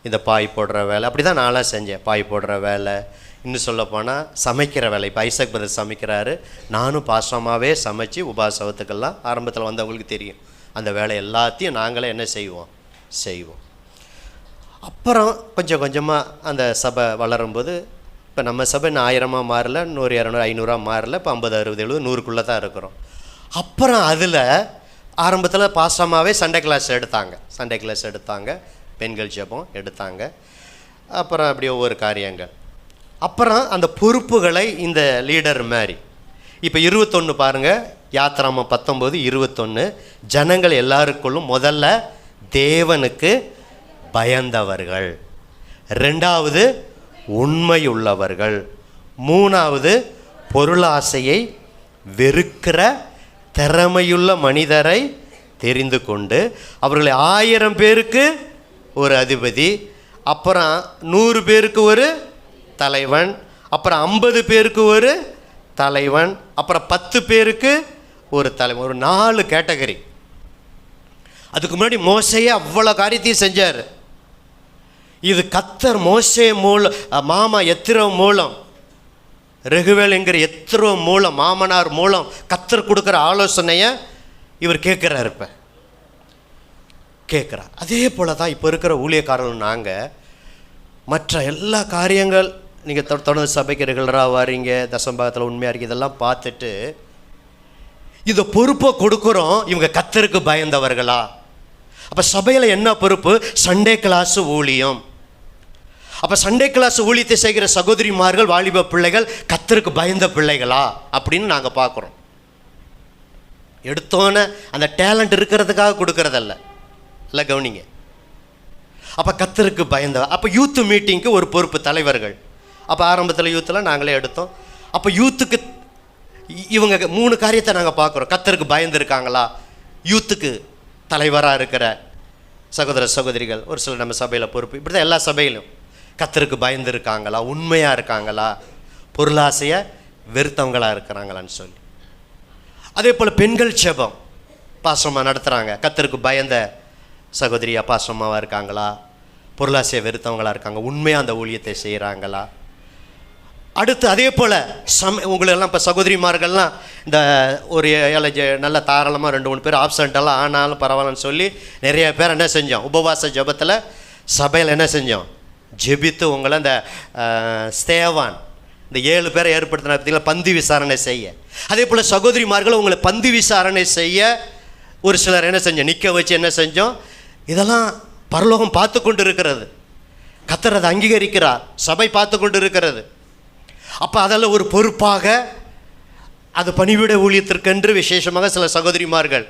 இந்த பாய் போடுற வேலை, அப்படி தான் நான்லாம் செஞ்சேன். பாய் போடுற வேலை, இன்னும் சொல்லப்போனால் சமைக்கிற வேலை. இப்போ ஐசக் பிரதர் சமைக்கிறாரு, நானும் பாஸ்டமாகவே சமைச்சு உபாசவத்துக்கெல்லாம் ஆரம்பத்தில் வந்தவங்களுக்கு தெரியும். அந்த வேலை எல்லாத்தையும் நாங்களே என்ன செய்வோம். அப்புறம் கொஞ்சம் கொஞ்சமாக அந்த சபை வளரும்போது, இப்போ நம்ம சபை 1000 மாறல, 100, 200, 500 மாறல, இப்போ 50, 60, 70, 100க்குள்ளே தான் இருக்கிறோம். அப்புறம் அதில் ஆரம்பத்தில் பாஸ்டமாகவே சண்டே கிளாஸ் எடுத்தாங்க, பெண்கள் ஜெபம் எடுத்தாங்க. அப்புறம் அப்படி ஒவ்வொரு காரியங்கள். அப்புறம் அந்த பொறுப்புகளை இந்த லீடர் மாதிரி இப்போ 21 பாருங்கள், யாத்திராமம் 19:21. ஜனங்கள் எல்லாருக்குள்ளும் முதல்ல தேவனுக்கு பயந்தவர்கள், 2வது உண்மையுள்ளவர்கள், 3வது பொருளாசையை வெறுக்கிற திறமையுள்ள மனிதரை தெரிந்து கொண்டு அவர்களை 1000 பேருக்கு ஒரு அதிபதி, அப்புறம் 100 பேருக்கு ஒரு தலைவன், அப்புறம் 50 பேருக்கு ஒரு தலைவன், அப்புறம் 10 பேருக்கு ஒரு தலைவன். ஒரு 4 கேட்டகரி. அதுக்கு முன்னாடி மோசையே அவ்வளோ காரியத்தையும் செஞ்சார். இது கர்த்தர் மோசே மூலம், மாமா எத்திரோ மூலம், ரெகுவேல் என்கிற எத்திரோ மூலம், மாமனார் மூலம் கர்த்தர் கொடுக்குற ஆலோசனையை இவர் கேட்குறாரு. இப்போ கேட்குறார். அதே போல் தான் இப்போ இருக்கிற ஊழியக்காரர்கள். நாங்கள் மற்ற எல்லா காரியங்கள், நீங்கள் தொடர்ந்து சபைக்கு ரெகுலராக வாரீங்க, தசம்பாகத்தில் உண்மையாக இருக்குது, இதெல்லாம் பார்த்துட்டு இந்த பொறுப்பை கொடுக்குறோம். இவங்க கர்த்தருக்கு பயந்தவர்களா? அப்போ சபையில் என்ன பொறுப்பு? சண்டே கிளாஸு ஊழியம். அப்போ சண்டே கிளாஸ் ஊழியத்தை செய்கிற சகோதரிமார்கள், வாலிப பிள்ளைகள் கர்த்தருக்கு பயந்த பிள்ளைகளா அப்படின்னு நாங்கள் பார்க்குறோம். எடுத்தோன்னே அந்த டேலண்ட் இருக்கிறதுக்காக கொடுக்கறதல்ல, இல்லை கவனிங்க. அப்போ கர்த்தருக்கு பயந்த. அப்போ யூத்து மீட்டிங்க்கு ஒரு பொறுப்பு, தலைவர்கள். அப்போ ஆரம்பத்தில் யூத்தில் நாங்களே எடுத்தோம். அப்போ யூத்துக்கு இவங்க 3 காரியத்தை நாங்கள் பார்க்குறோம். கர்த்தருக்கு பயந்துருக்காங்களா? யூத்துக்கு தலைவராக இருக்கிற சகோதர சகோதரிகள் ஒரு சில நம்ம சபையில் பொறுப்பு. இப்படி தான் எல்லா சபையிலும். கர்த்தருக்கு பயந்துருக்காங்களா? உண்மையாக இருக்காங்களா? பொருளாசையை வெறுத்தவங்களாக இருக்கிறாங்களான்னு சொல்லி. அதே போல் பெண்கள் ஜெபம் பாஸ்டமாக நடத்துகிறாங்க. கர்த்தருக்கு பயந்த சகோதரியா பாஸ்டமாவாக இருக்காங்களா? பொருளாசையை வெறுத்தவங்களாக இருக்காங்க? உண்மையாக அந்த ஊழியத்தை செய்கிறாங்களா? அடுத்து அதே போல் உங்களெல்லாம் இப்போ சகோதரிமார்கள்லாம் இந்த ஒரு நல்ல தாராளமாக 2-3 பேர் ஆப்சண்ட்டெல்லாம் ஆனாலும் பரவாயில்லன்னு சொல்லி நிறைய பேர் என்ன செஞ்சோம், உபவாச ஜெபத்தில் சபையில் என்ன செஞ்சோம், ஜெபித்து உங்களை இந்த ஸ்தேவான் இந்த 7 பேரை ஏற்படுத்தின பார்த்தீங்களா, பந்தி விசாரணை செய்ய. அதே போல் சகோதரிமார்கள் உங்களை பந்தி விசாரணை செய்ய ஒரு சிலர் என்ன செஞ்சோம், நிற்க வச்சு என்ன செஞ்சோம். இதெல்லாம் பரலோகம் பார்த்து கொண்டு இருக்கிறது, கர்த்தர் அதை அங்கீகரிக்கிறார், சபை பார்த்து கொண்டு இருக்கிறது. அப்போ அதெல்லாம் ஒரு பொறுப்பாக அது பணிவிட ஊழியத்திற்கென்று விசேஷமாக சில சகோதரிமார்கள்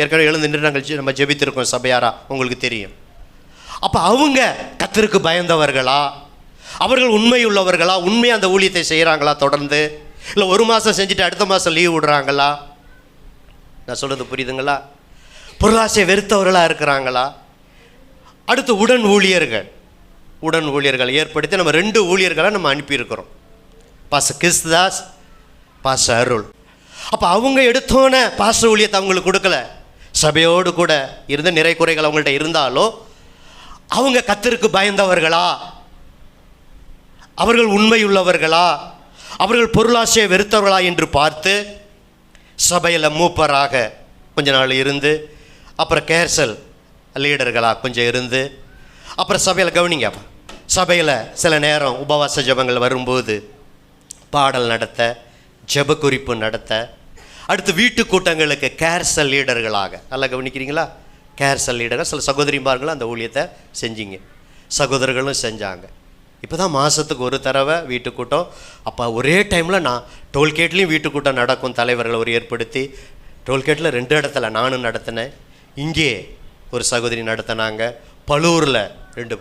ஏற்கனவே எழுந்து நின்று நாங்கள் நம்ம ஜெபித்திருக்கோம் சபையாரா, உங்களுக்கு தெரியும். அப்போ அவங்க கர்த்தருக்கு பயந்தவர்களா? அவர்கள் உண்மை உள்ளவர்களா? உண்மையாக அந்த ஊழியத்தை செய்கிறாங்களா தொடர்ந்து? இல்லை 1 மாதம் செஞ்சுட்டு அடுத்த மாதம் லீவ் விடுறாங்களா? நான் சொல்கிறது புரியுதுங்களா? பொருளாசையை வெறுத்தவர்களாக இருக்கிறாங்களா? அடுத்து உடன் ஊழியர்கள் ஏற்படுத்தி நம்ம 2 ஊழியர்களை நம்ம அனுப்பியிருக்கிறோம், பாஸ்டர் கிறிஸ்துதாஸ், பாஸ்டர் அருள். அப்போ அவங்க எடுத்தோன்னே பாஸ்டர் ஊழியத்தை அவங்களுக்கு கொடுக்கல. சபையோடு கூட இருந்த நிறை குறைகள் அவங்கள்ட்ட இருந்தாலும் அவங்க கர்த்தருக்கு பயந்தவர்களா? அவர்கள் உண்மையுள்ளவர்களா? அவர்கள் பொருளாசையை வெறுத்தவர்களா என்று பார்த்து சபையில் மூப்பராக கொஞ்ச நாள் இருந்து அப்புறம் கேர்சல் லீடர்களாக கொஞ்சம் இருந்து, அப்புறம் சபையில் கவனிங்க, சபையில் சில நேரம் உபவாச ஜெபங்கள் வரும்போது பாடல் நடத்த, ஜெப குறிப்பு நடத்த, அடுத்து வீட்டு கூட்டங்களுக்கு கேர்சல் லீடர்களாக. நல்லா கவனிக்கிறீங்களா? கேர்சல் லீடர்கள் சில சகோதரிமார்களும் அந்த ஊழியத்தை செஞ்சிங்க, சகோதரர்களும் செஞ்சாங்க. இப்போ தான் மாதத்துக்கு ஒரு தடவை வீட்டு கூட்டம். அப்போ ஒரே டைமில் நான் டோல்கேட்லேயும் வீட்டு கூட்டம் நடக்கும், தலைவர்களை ஒரு ஏற்படுத்தி. டோல்கேட்டில் 2 இடத்துல நானும் நடத்தினேன், இங்கே ஒரு சகோதரி நடத்தினாங்க, பலூரில் 2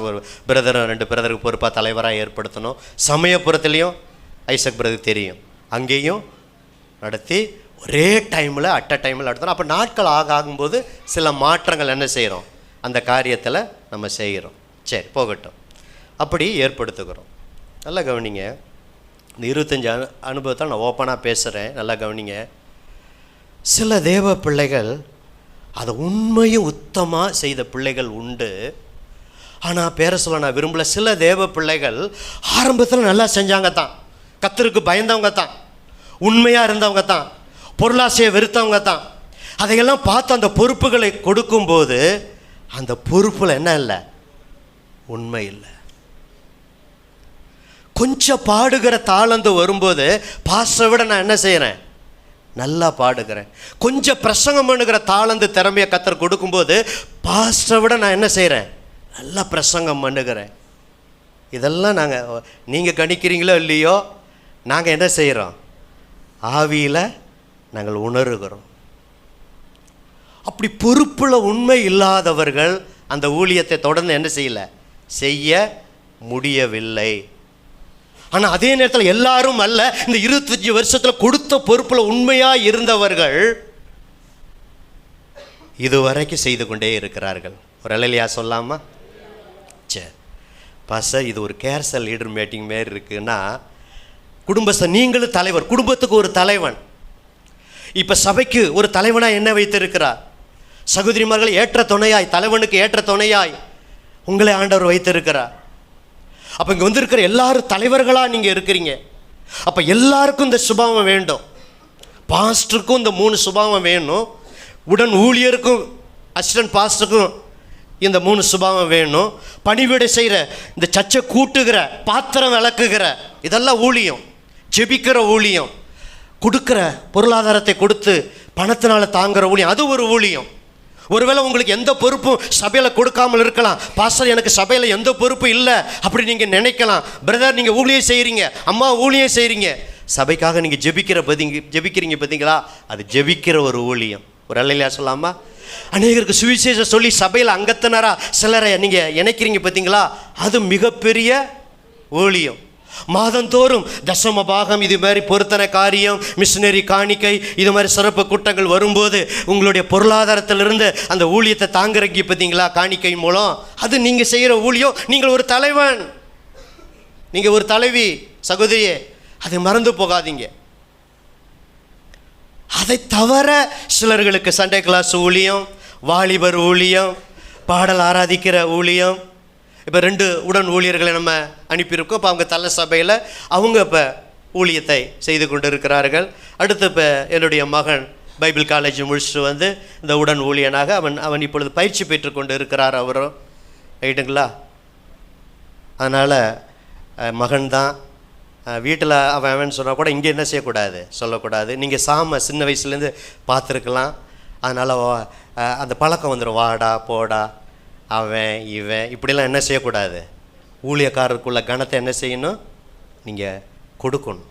ஒரு பிரதரும் 2 பிரதருக்கு பொறுப்பாக தலைவராக ஏற்படுத்தணும். சமயபுரத்துலேயும் ஐசக் பிரதருக்கு தெரியும், அங்கேயும் நடத்தி ஒரே டைமில் அட் அ டைமில் நடத்தணும். அப்போ நாட்கள் ஆகும்போது சில மாற்றங்கள் என்ன செய்கிறோம், அந்த காரியத்தில் நம்ம செய்கிறோம். சரி, போகட்டும். அப்படி ஏற்படுத்துகிறோம். நல்லா கவனிங்க. இந்த 25 அனுபவத்தை நான் ஓப்பனாக பேசுகிறேன், நல்லா கவனிங்க. சில தேவ பிள்ளைகள் அதை உண்மையும் உத்தமாக செய்த பிள்ளைகள் உண்டு. ஆனால் பேர சொல்ல நான் விரும்பல. சில தேவ பிள்ளைகள் ஆரம்பத்தில் நல்லா செஞ்சாங்க தான், கர்த்தருக்கு பயந்தவங்க தான், உண்மையாக இருந்தவங்க தான், பொருளாசையை வெறுத்தவங்க தான். அதையெல்லாம் பார்த்து அந்த பொறுப்புகளை கொடுக்கும்போது அந்த பொறுப்பில் என்ன இல்லை, உண்மை இல்லை. கொஞ்சம் பாடுகிற தாளந்து வரும்போது பாஸ்டரை விட நான் என்ன செய்கிறேன், நல்லா பாடுகிறேன். கொஞ்சம் பிரசங்கம் பண்ணுகிற தாளந்து திறமையை கர்த்தர் கொடுக்கும்போது பாஸ்டரை விட நான் என்ன செய்கிறேன், நல்லா பிரசங்கம் பண்ணுகிறேன். இதெல்லாம் நீங்கள் கணிக்கிறீங்களோ இல்லையோ, நாங்கள் என்ன செய்கிறோம், ஆவியில் நாங்கள் உணர்கிறோம். அப்படி பொறுப்பில் உண்மை இல்லாதவர்கள் அந்த ஊழியத்தை தொடர்ந்து என்ன செய்ய முடியவில்லை. ஆனால் அதே நேரத்தில் எல்லாரும் அல்ல, இந்த 25 வருஷத்தில் கொடுத்த பொறுப்பில் உண்மையாக இருந்தவர்கள் இதுவரைக்கும் செய்து கொண்டே இருக்கிறார்கள். ஒரு அல்லேலூயா சொல்லாமா? சரி பாஸ்டர், இது ஒரு கேர்சல் லீடர் மீட்டிங் மாரி இருக்குன்னா, குடும்பஸ்த நீங்களும் தலைவர், குடும்பத்துக்கு ஒரு தலைவன். இப்போ சபைக்கு ஒரு தலைவனாக என்ன வைத்திருக்கிறார்? சகோதரிமார்களை ஏற்ற துணையாய், தலைவனுக்கு ஏற்ற துணையாய் உங்களை ஆண்டவர் வைத்திருக்கிறார். அப்போ இங்கே வந்திருக்கிற எல்லாரும் தலைவர்களாக நீங்கள் இருக்கிறீங்க. அப்போ எல்லாருக்கும் இந்த சுபாவம் வேண்டும். பாஸ்டருக்கும் இந்த 3 சுபாவம் வேணும், உடன் ஊழியருக்கும் அசிஸ்டன்ட் பாஸ்டருக்கும் இந்த 3 சுபாவம் வேணும். பணிவிடை செய்கிற, இந்த சர்ச்சை கூட்டுகிற, பாத்திரம் விளக்குகிற, இதெல்லாம் ஊழியம். ஜெபிக்கிற ஊழியம், கொடுக்குற பொருளாதாரத்தை கொடுத்து பணத்தினால் தாங்குகிற ஊழியம், அது ஒரு ஊழியம். ஒருவேளை உங்களுக்கு எந்த பொறுப்பும் சபையில் கொடுக்காமல் இருக்கலாம். பாஸ்டர், எனக்கு சபையில் எந்த பொறுப்பும் இல்லை அப்படி நீங்கள் நினைக்கலாம். பிரதர், நீங்கள் ஊழியம் செய்கிறீங்க, அம்மா ஊழியம் செய்கிறீங்க, சபைக்காக நீங்கள் ஜெபிக்கிறீங்க பார்த்தீங்களா, அது ஜெபிக்கிற ஒரு ஊழியம். ஒரு அல்லேலூயா சொல்லாமா? அநேகருக்கு சுவிசேஷம் சொல்லி சபையில் அங்கத்தினரா சிலரை நீங்கள் இணைக்கிறீங்க பார்த்தீங்களா, அது மிகப்பெரிய ஊழியம். மாதந்தோறும் தசம பாகம், இது மாதிரி பொருத்தனை காரியம், மிஷினரி காணிக்கை, இது மாதிரி சிறப்பு கூட்டங்கள் வரும்போது உங்களுடைய பொருளாதாரத்திலிருந்து அந்த ஊழியத்தை தாங்குறீங்க பார்த்தீங்களா, காணிக்கை மூலம். அது நீங்கள் செய்கிற ஊழியம். நீங்கள் ஒரு தலைவன், நீங்கள் ஒரு தலைவி, சகோதரியே, அதை மறந்து போகாதீங்க. அதை தவிர சிலர்களுக்கு சண்டே கிளாஸ் ஊழியம், வாலிபர் ஊழியம், பாடல் ஆராதிக்கிற ஊழியம். இப்போ 2 உடன் ஊழியர்களை நம்ம அனுப்பியிருக்கோம். இப்போ அவங்க தலை சபையில் அவங்க இப்போ ஊழியத்தை செய்து கொண்டு இருக்கிறார்கள். அடுத்து இப்போ என்னுடைய மகன் பைபிள் காலேஜ் முடிச்சுட்டு இந்த உடன் ஊழியனாக அவன் இப்பொழுது பயிற்சி பெற்றுக்கொண்டு இருக்கிறார். அவரும் ரைட்டுங்களா? அதனால் மகன்தான் வீட்டில் அவன் சொன்னால் கூட இங்கே என்ன செய்யக்கூடாது, சொல்லக்கூடாது. நீங்கள் சின்ன வயசுலேருந்து பார்த்துருக்கலாம். அதனால் அந்த பழக்கம் வந்துடும், வாடா போடா, அவன் இவன் இப்படிலாம் என்ன செய்யக்கூடாது. ஊழியக்காரருக்குள்ள கணத்தை என்ன செய்யணும், நீங்கள் கொடுக்கணும்.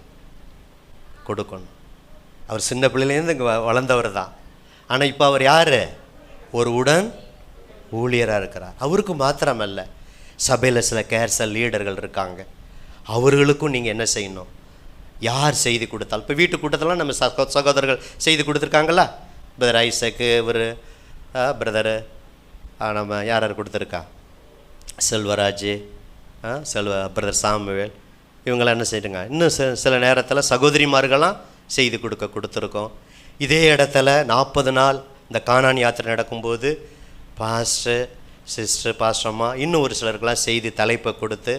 அவர் சின்ன பிள்ளையிலேருந்து இங்கே வளர்ந்தவர் தான். ஆனால் இப்போ அவர் யார், ஒரு உடன் ஊழியராக இருக்கிறார். அவருக்கு மாத்திரமல்ல, சபையில் சில கேர்சல் லீடர்கள் இருக்காங்க, அவர்களுக்கும் நீங்கள் என்ன செய்யணும், யார் செய்தி கொடுத்தால். இப்போ வீட்டு கூட்டத்தெல்லாம் நம்ம சகோதரர்கள் செய்தி கொடுத்துருக்காங்களா, பிரதர் ஐசக்கு, இவர் பிரதரு, நம்ம யார் கொடுத்துருக்கா, செல்வராஜ், பிரதர் சாமுவேல், இவங்களாம் என்ன செய்யுங்க. இன்னும் சில நேரத்தில் சகோதரிமார்கள்லாம் செய்தி கொடுத்துருக்கோம். இதே இடத்துல 40 நாள் இந்த கானான் யாத்திரை நடக்கும்போது பாஸ்டர், சிஸ்டர், பாஸ்டர்மா, இன்னும் ஒரு சிலருக்கெல்லாம் செய்தி தலைப்பை கொடுத்து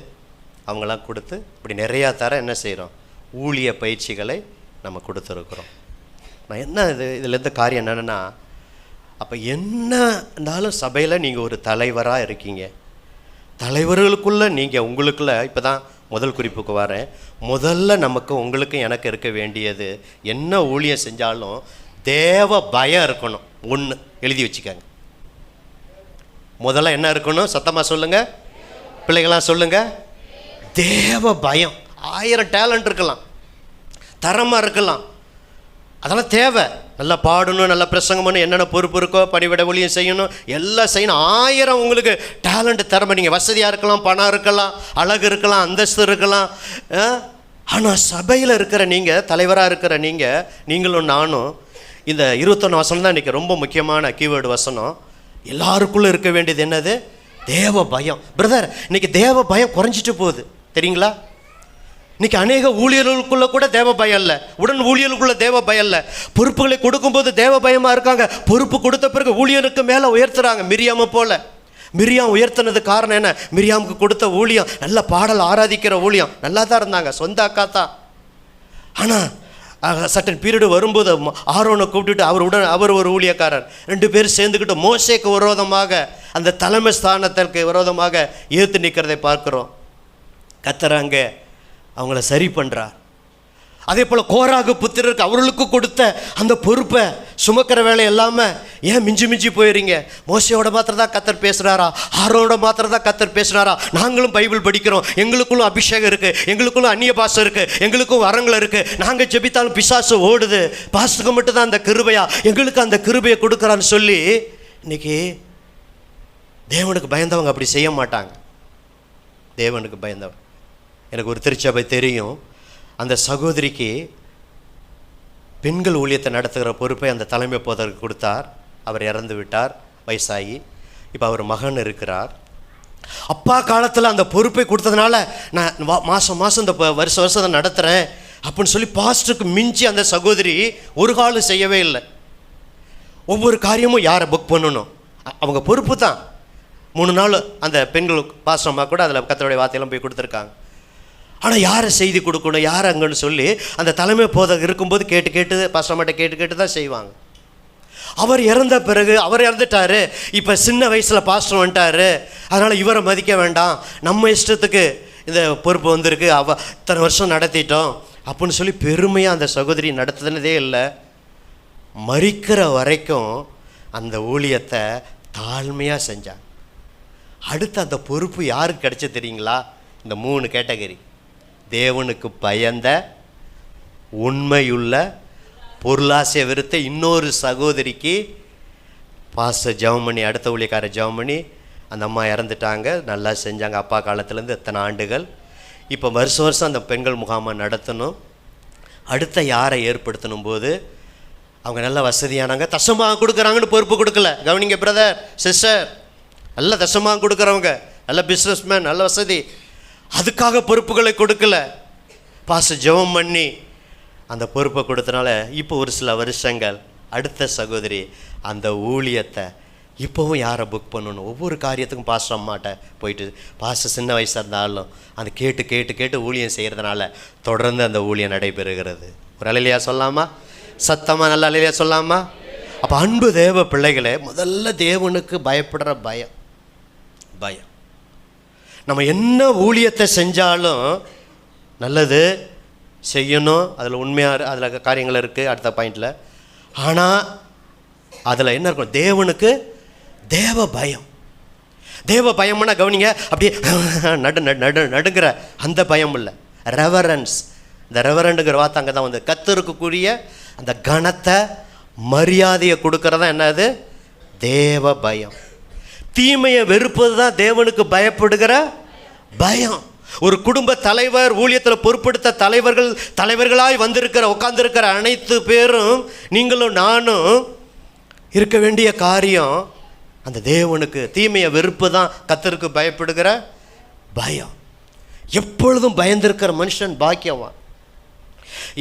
அவங்களாம் கொடுத்து இப்படி நிறையா தர என்ன செய்கிறோம், ஊழிய பயிற்சிகளை நம்ம கொடுத்துருக்குறோம். நான் என்ன இதில் இருந்த காரியம் என்னென்னா, அப்போ என்ன இருந்தாலும் சபையில் நீங்கள் ஒரு தலைவராக இருக்கீங்க. தலைவர்களுக்குள்ளே நீங்கள் உங்களுக்குள்ள இப்போ தான் முதல் குறிப்புக்கு வரேன். முதல்ல நமக்கு உங்களுக்கும் எனக்கு இருக்க வேண்டியது, என்ன ஊழியம் செஞ்சாலும் தேவ பயம் இருக்கணும். ஒன்று எழுதி வச்சுக்கோங்க. முதல்ல என்ன இருக்கணும்? சத்தமாக சொல்லுங்கள், பிள்ளைகளாம் சொல்லுங்கள். தேவ பயம். 1000 டேலண்ட் இருக்கலாம், தரமாக இருக்கலாம், அதெல்லாம் தேவை. நல்லா பாடணும், நல்லா பிரசங்கம் பண்ணணும், என்னென்ன பொறுப்பு இருக்கோ பணிவிட ஊழியம் செய்யணும், எல்லாம் செய்யணும். 1000 உங்களுக்கு டேலண்ட் திறமை. நீங்கள் வசதியாக இருக்கலாம், பணம் இருக்கலாம், அழகு இருக்கலாம், அந்தஸ்து இருக்கலாம். ஆனால் சபையில் இருக்கிற நீங்கள், தலைவராக இருக்கிற நீங்களும் நானும், இந்த 21 வசனம் தான் இன்றைக்கி ரொம்ப முக்கியமான கீவேர்டு வசனம். எல்லாருக்குள்ளே இருக்க வேண்டியது என்னது? தேவ பயம். பிரதர், இன்றைக்கி தேவ பயம் குறைஞ்சிட்டு போகுது தெரியுங்களா? இன்றைக்கி அநேக ஊழியர்களுக்குள்ளே கூட தேவ பயம் இல்லை, உடன் ஊழியர்களுக்குள்ள தேவ பயம் இல்லை. பொறுப்புகளை கொடுக்கும்போது தேவ பயமாக இருக்காங்க. பொறுப்பு கொடுத்த பிறகு ஊழியருக்கு மேலே உயர்த்துறாங்க. மிரியாமை போல். மிரியாம் உயர்த்தினது காரணம் என்ன? மிரியாமுக்கு கொடுத்த ஊழியம் நல்ல பாடல் ஆராதிக்கிற ஊழியம். நல்லா தான் இருந்தாங்க, சொந்த அக்கா தான். ஆனால் சட்டன் பீரியடு வரும்போது ஆரோனை கூப்பிட்டுட்டு அவர் ஒரு ஊழியக்காரர், 2 பேர் சேர்ந்துக்கிட்டு மோசேக்கு விரோதமாக, அந்த தலைமை ஸ்தானத்திற்கு விரோதமாக ஏற்று நிற்கிறதை பார்க்குறோம். கர்த்தர் அவங்கள சரி பண்ணுறார். அதே போல் கோராகு புத்திரருக்கு அவர்களுக்கு கொடுத்த அந்த பொறுப்பை சுமக்கிற வேலை இல்லாமல் ஏன் மிஞ்சி போயிடுறீங்க? மோசையோட மாத்திரம் தான் கர்த்தர் பேசுகிறாரா? ஆரோனோட மாத்திரம் தான் கர்த்தர் பேசுகிறாரா? நாங்களும் பைபிள் படிக்கிறோம், எங்களுக்குள்ளும் அபிஷேகம் இருக்குது, எங்களுக்குள்ளும் அந்நிய பாஷை இருக்குது, எங்களுக்கும் வரங்கள் இருக்குது, நாங்கள் ஜெபித்தாலும் பிசாசு ஓடுது, பாஸ்டுக்கு மட்டும் தான் அந்த கிருபையா, எங்களுக்கு அந்த கிருபையை கொடுக்குறான்னு சொல்லி இன்னைக்கு தேவனுக்கு பயந்தவங்க அப்படி செய்ய மாட்டாங்க. தேவனுக்கு பயந்தவங்க. எனக்கு ஒரு திருச்சபை தெரியும், அந்த சகோதரிக்கு பெண்கள் ஊழியத்தை நடத்துகிற பொறுப்பை அந்த தலைமை போதற்கு கொடுத்தார். அவர் இறந்து விட்டார், வயசாகி. இப்போ அவர் மகன் இருக்கிறார். அப்பா காலத்தில் அந்த பொறுப்பை கொடுத்ததுனால நான் மாதம் இந்த வருஷம் தான் நடத்துகிறேன் அப்படின்னு சொல்லி பாஸ்டருக்கு மிஞ்சி அந்த சகோதரி ஒரு காலம் செய்யவே இல்லை. ஒவ்வொரு காரியமும் யாரை புக் பண்ணணும், அவங்க பொறுப்பு தான். 3 நாள் அந்த பெண்கள் பாஸ்டர்மா கூட அதில் கர்த்தருடைய வார்த்தையெல்லாம் போய் கொடுத்துருக்காங்க. ஆனால் யாரை செய்தி கொடுக்கணும், யார் அங்கன்னு சொல்லி அந்த தலைமை போதகர் இருக்கும்போது கேட்டு பாஸ்டர்மாட்ட கேட்டு தான் செய்வாங்க. அவர் இறந்த பிறகு, அவர் இறந்துட்டார், இப்போ சின்ன வயசில் பாஸ்டர் வந்துட்டார், அதனால் இவரை மதிக்க வேண்டாம், நம்ம இஷ்டத்துக்கு இந்த பொறுப்பு வந்திருக்கு, இத்தனை வருஷம் நடத்திட்டோம் அப்படின்னு சொல்லி பெருமையாக அந்த சகோதரி நடத்துனதே இல்லை. மரிக்கிற வரைக்கும் அந்த ஊழியத்தை தாழ்மையாக செஞ்சாங்க. அடுத்து அந்த பொறுப்பு யாருக்கு கிடைச்ச தெரியுங்களா? இந்த 3 கேட்டகரி. தேவனுக்கு பயந்த, உண்மையுள்ள, பொருளாசையை வெறுத்த இன்னொரு சகோதரிக்கு பாஸ்டர் ஜெபமணி, அடுத்த ஊழியக்கார ஜெபமணி, அந்த அம்மா இறந்துட்டாங்க. நல்லா செஞ்சாங்க அப்பா காலத்துலேருந்து எத்தனை ஆண்டுகள். இப்போ வருஷம் அந்த பெண்கள் முகாமை நடத்தணும். அடுத்த யாரை ஏற்படுத்தணும் போது அவங்க நல்ல வசதியானாங்க, தசமாக கொடுக்குறாங்கன்னு பொறுப்பு கொடுக்கல. கவனிங்க பிரதர் சிஸ்டர், நல்ல தசமாக கொடுக்குறவங்க, நல்ல பிஸ்னஸ்மேன், நல்ல வசதி, அதுக்காக பொறுப்புகளை கொடுக்கல. பாஸ்டர் ஜெபம் பண்ணி அந்த பொறுப்பை கொடுத்தனால இப்போ ஒரு சில வருஷங்கள் அடுத்த சகோதரி அந்த ஊழியத்தை இப்போவும் யாரை புக் பண்ணணும், ஒவ்வொரு காரியத்துக்கும் பாஸ்டர் அம்மாட்ட போயிட்டு, பாஸ்டர் சின்ன வயசாக இருந்தாலும் அந்த கேட்டு ஊழியம் செய்கிறதுனால தொடர்ந்து அந்த ஊழியம் நடைபெறுகிறது. ஒரு அலையிலையா சொல்லாமா? சத்தமாக நல்ல அலையிலையா சொல்லாமா? அப்போ அன்பு தேவ பிள்ளைகளே, முதல்ல தேவனுக்கு பயப்படுற பயம். நம்ம என்ன ஊழியத்தை செஞ்சாலும் நல்லது செய்யணும், அதில் உண்மையாக அதில் காரியங்கள் இருக்குது அடுத்த பாயிண்டில். ஆனால் அதில் என்ன இருக்கும்? தேவனுக்கு தேவ பயம். தேவ பயம்னா கவனிங்க, அப்படியே நடுங்கிற அந்த பயம் இல்லை, ரெவரன்ஸ். இந்த ரெவரண்டுங்கிற வார்த்தை அங்கே தான் வந்து கர்த்தருக்குரிய அந்த கனத்தை மரியாதையை கொடுக்கறதா என்னது? தேவ பயம். தீமையை வெறுப்பது தான் தேவனுக்கு பயப்படுகிற பயம். ஒரு குடும்ப தலைவர், ஊழியத்தில் பொறுப்படுத்த தலைவர்களாய் வந்திருக்கிற உட்கார்ந்துருக்கிற அனைத்து பேரும், நீங்களும் நானும் இருக்க வேண்டிய காரியம் அந்த தேவனுக்கு தீமையை வெறுப்பு தான் கர்த்தருக்கு பயப்படுகிற பயம். எப்பொழுதும் பயந்திருக்கிற மனுஷன் பாக்கியவான்.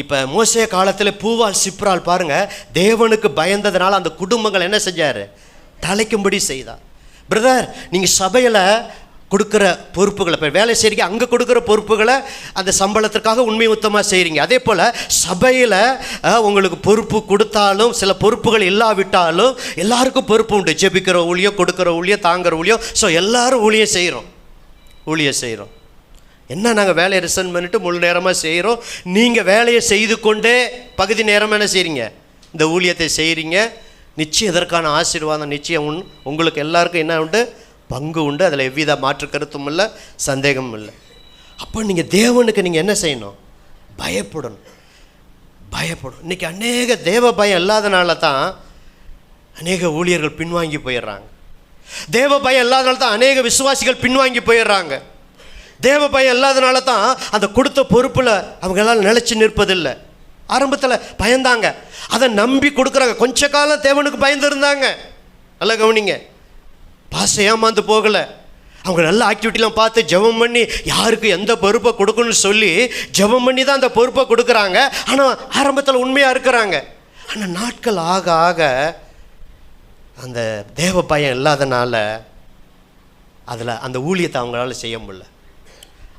இப்போ மோசே காலத்தில் பூவால் சிப்ரால் பாருங்கள், தேவனுக்கு பயந்ததுனால அந்த குடும்பங்கள் என்ன செஞ்சார்? தலைக்கும்படி செய்தார். பிரதர், நீங்கள் சபையில் கொடுக்குற பொறுப்புகளை, இப்போ வேலை செய்கிறீங்க, அங்கே கொடுக்குற பொறுப்புகளை அந்த சம்பளத்திற்காக உண்மை உத்தமாக செய்கிறீங்க. அதே போல் சபையில் உங்களுக்கு பொறுப்பு கொடுத்தாலும் சில பொறுப்புகள் இல்லாவிட்டாலும் எல்லாருக்கும் பொறுப்பு உண்டு. ஜெபிக்கிற ஊழியம், கொடுக்குற ஊழியம், தாங்குற ஊழியம். ஸோ எல்லோரும் ஊழியம் செய்கிறோம். என்ன நாங்கள் வேலையை ரிசைன் பண்ணிவிட்டு முழு நேரமாக செய்கிறோம். நீங்கள் வேலையை செய்து கொண்டே பகுதி நேரமாக என்ன செய்கிறீங்க? இந்த ஊழியத்தை செய்கிறீங்க. நிச்சயம் இதற்கான ஆசீர்வாதம் நிச்சயம் உங்களுக்கு எல்லாருக்கும் என்ன உண்டு? பங்கு உண்டு. அதில் எவ்வித மாற்று கருத்தும் இல்லை, சந்தேகமும் இல்லை. அப்போ நீங்கள் தேவனுக்கு நீங்கள் என்ன செய்யணும்? பயப்படணும். இன்றைக்கி அநேக தேவ பயம் இல்லாதனால தான் அநேக ஊழியர்கள் பின்வாங்கி போயிடுறாங்க. தேவ பயம் இல்லாதனால தான் அநேக விசுவாசிகள் பின்வாங்கி போயிடுறாங்க. தேவ பயம் இல்லாதனால தான் அந்த கொடுத்த பொறுப்பில் அவங்களால் நிலைச்சி நிற்பதில்லை. ஆரம்பத்தில் பயந்தாங்க, அதை நம்பி கொடுக்குறாங்க. கொஞ்ச காலம் தேவனுக்கு பயந்து இருந்தாங்க. நல்லா கவனிங்க, பாச ஏமாந்து போகலை. அவங்க நல்ல ஆக்டிவிட்டிலாம் பார்த்து ஜெபம் பண்ணி யாருக்கு எந்த பொறுப்பை கொடுக்கணும்னு சொல்லி ஜெபம் பண்ணி தான் அந்த பொறுப்பை கொடுக்குறாங்க. ஆனால் ஆரம்பத்தில் உண்மையாக இருக்கிறாங்க. ஆனால் நாட்கள் ஆக ஆக அந்த தேவ பயம் இல்லாதனால அதில் அந்த ஊழியத்தை அவங்களால செய்ய முடியல.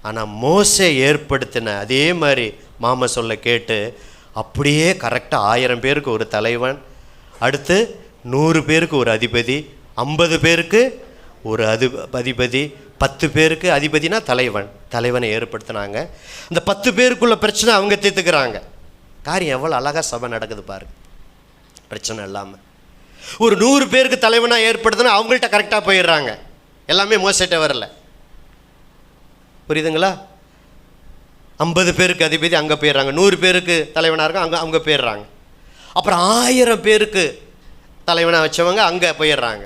ஆனால் மோசே ஏற்படுத்தின அதே மாதிரி மாமா சொல்ல கேட்டு அப்படியே கரெக்டாக 1000 பேருக்கு ஒரு தலைவன், அடுத்து 100 பேருக்கு ஒரு அதிபதி, 50 பேருக்கு ஒரு அதிபதி, 10 பேருக்கு அதிபதினா தலைவனை ஏற்படுத்தினாங்க. அந்த 10 பேருக்குள்ள பிரச்சனை அவங்க தீர்த்துக்கிறாங்க. காரியம் எவ்வளோ அழகாக சபை நடக்குது பாருங்க, பிரச்சனை இல்லாமல். ஒரு 100 பேருக்கு தலைவனாக ஏற்படுத்தினா அவங்கள்ட்ட கரெக்டாக போயிடுறாங்க. எல்லாமே மோசட்ட வரல. புரியுதுங்களா? 50 பேருக்கு அதிபதி அங்கே போயிடுறாங்க, 100 பேருக்கு தலைவனாக இருக்கும் அவங்க போயிடுறாங்க. அப்புறம் 1000 பேருக்கு தலைவனாக வச்சவங்க அங்கே போயிடுறாங்க.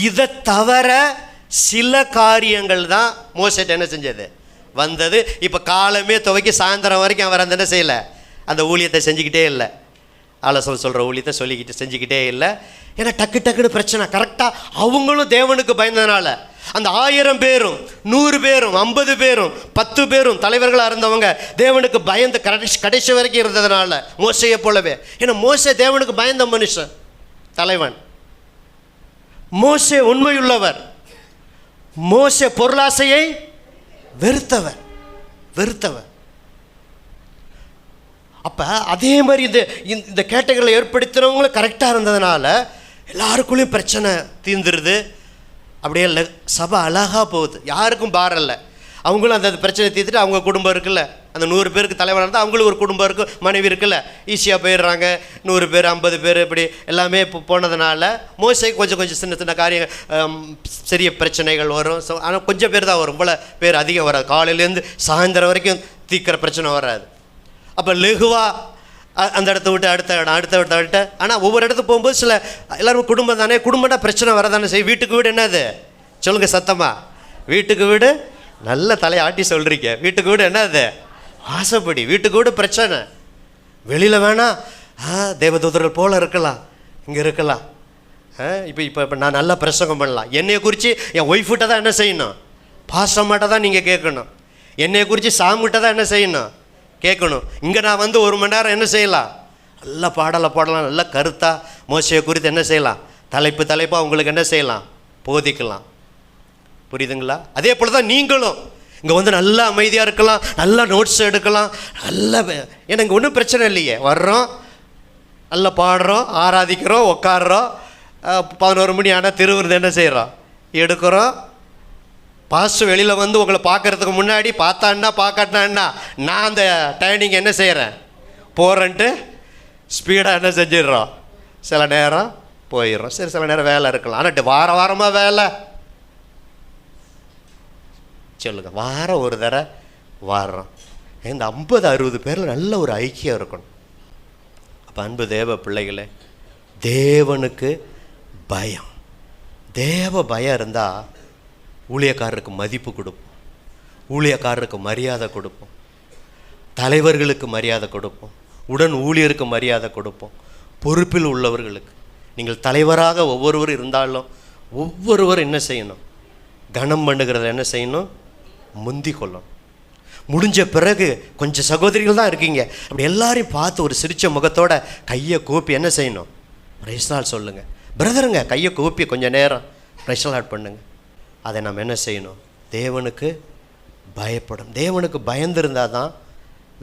இதை தவிர சில காரியங்கள் தான் மோசேட்ட என்ன செஞ்சது வந்தது. இப்போ காலமே துவைக்கி சாயந்தரம் வரைக்கும் அவர் அந்த என்ன செய்யலை, அந்த ஊழியத்தை செஞ்சுக்கிட்டே இல்லை. ஆலோசனை சொல்கிற ஊழியத்தை செஞ்சுக்கிட்டே இல்லை. ஏன்னா டக்குன்னு பிரச்சனை. கரெக்டாக அவங்களும் தேவனுக்கு பயந்ததுனால அந்த 1000 பேரும் 100 பேரும் 50 பேரும் 10 பேரும் தலைவர்களாக இருந்தவங்க தேவனுக்கு பயந்து கடைசி வரைக்கும் இருந்ததுனால மோசையை போலவே. ஏன்னா மோசே தேவனுக்கு பயந்த மனுஷன், தலைவன். மோசே உண்மையுள்ளவர். மோசே பொருளாசையை வெறுத்தவர். அப்போ அதே மாதிரி இந்த கேட்டகரியில் ஏற்படுத்தினவங்களும் கரெக்டாக இருந்ததுனால எல்லாருக்குள்ளேயும் பிரச்சனை தீர்ந்துருது. அப்படியே சபை அழகாக போகுது, யாருக்கும் பாரம் இல்லை. அவங்களும் அந்த பிரச்சனை தீர்த்துட்டு அவங்க குடும்பம் இருக்குல்ல, அந்த 100 பேருக்கு தலைவனாக இருந்தால் அவங்களும் ஒரு குடும்பம் இருக்குது, மனைவி இருக்குல்ல, ஈஸியாக போயிடுறாங்க. 100 பேர் 50 பேர் இப்படி எல்லாமே போனதுனால மோசைக்கு கொஞ்சம் சின்ன காரியம் சிறிய பிரச்சனைகள் வரும். ஸோ ஆனால் கொஞ்சம் பேர் தான் வரும், இவ்வளோ பேர் அதிகம் வராது. காலையிலேருந்து சாயந்தரம் வரைக்கும் தீர்க்கிற பிரச்சனை வராது. அப்போ லெகுவாக அந்த இடத்த விட்டு அடுத்த விட்டு ஆனால் ஒவ்வொரு இடத்துக்கு போகும்போது சில எல்லோரும் குடும்பம் தானே, குடும்பம்னா பிரச்சனை வரதானே செய்யும். வீட்டுக்கு வீடு என்னது சொல்லுங்கள் சத்தமாக? வீட்டுக்கு வீடு நல்ல தலையாட்டி சொல்கிறீங்க. வீட்டுக்கு வீடு என்னது? வாசப்படி. வீட்டுக்கு வீடு பிரச்சனை. வெளியில் வேணாம், தேவதூதர்கள் போல் இருக்கலாம், இங்கே இருக்கலாம். இப்போ நான் நல்லா பிரசங்கம் பண்ணலாம். என்னையை குறித்து என் ஒய்ஃப்கிட்ட தான் என்ன செய்யணும்? பாசமாட்ட தான் நீங்கள் கேட்கணும். என்னையை குறித்து சாமிகிட்ட தான் என்ன செய்யணும்? கேட்கணும். இங்கே நான் வந்து 1 மணி நேரம் என்ன செய்யலாம்? நல்லா பாடலாம், நல்லா கருத்தாக மோசையை குறித்து என்ன செய்யலாம்? தலைப்பாக உங்களுக்கு என்ன செய்யலாம்? போதிக்கலாம். புரியுதுங்களா? அதே போல் தான் நீங்களும் இங்கே வந்து நல்லா அமைதியாக இருக்கலாம், நல்லா நோட்ஸ் எடுக்கலாம், நல்லா. எனக்கு ஒன்றும் பிரச்சனை இல்லையே. வர்றோம், நல்லா பாடுறோம், ஆராதிக்கிறோம், உட்காடுறோம். 11 மணி ஆனால் திருவிருந்து என்ன செய்கிறோம்? எடுக்கிறோம். பாஸ்டர் வெளியில் வந்து உங்களை பார்க்குறதுக்கு முன்னாடி பார்க்காட்டினா நான் அந்த டைனிங் என்ன செய்கிறேன்? போகிறேன்ட்டு ஸ்பீடாக என்ன செஞ்சிடுறோம்? சில நேரம் போயிடுறோம். சரி, சில நேரம் வேலை இருக்கலாம். ஆனால் வாரமாக வேலை சொல்லுங்க. வாரம் ஒரு தடவை வாரம் இந்த 50-60 பேரில் நல்ல ஒரு ஐக்கியம் இருக்கணும். அப்போ அன்பு தேவ பிள்ளைகளே, தேவனுக்கு பயம், தேவ பயம் இருந்தால் ஊழியக்காரருக்கு மதிப்பு கொடுப்போம், ஊழியக்காரருக்கு மரியாதை கொடுப்போம், தலைவர்களுக்கு மரியாதை கொடுப்போம், உடன் ஊழியருக்கு மரியாதை கொடுப்போம், பொறுப்பில் உள்ளவர்களுக்கு. நீங்கள் தலைவராக ஒவ்வொருவரும் இருந்தாலும் ஒவ்வொருவரும் என்ன செய்யணும்? கனம் பண்ணுகிறத என்ன செய்யணும்? முந்தி கொள்ளணும். முடிஞ்ச பிறகு கொஞ்சம் சகோதரிகள் தான் இருக்கீங்க, அப்படி எல்லாரையும் பார்த்து ஒரு சிரித்த முகத்தோட கையை கூப்பி என்ன செய்யணும்? பிரைஸ் லார்ட் சொல்லுங்கள். பிரதருங்க கையை கூப்பி கொஞ்சம் நேரம் பிரைஸ் லார்ட் பண்ணுங்க. அதை நம்ம என்ன செய்யணும்? தேவனுக்கு பயப்படும். தேவனுக்கு பயந்திருந்தால் தான்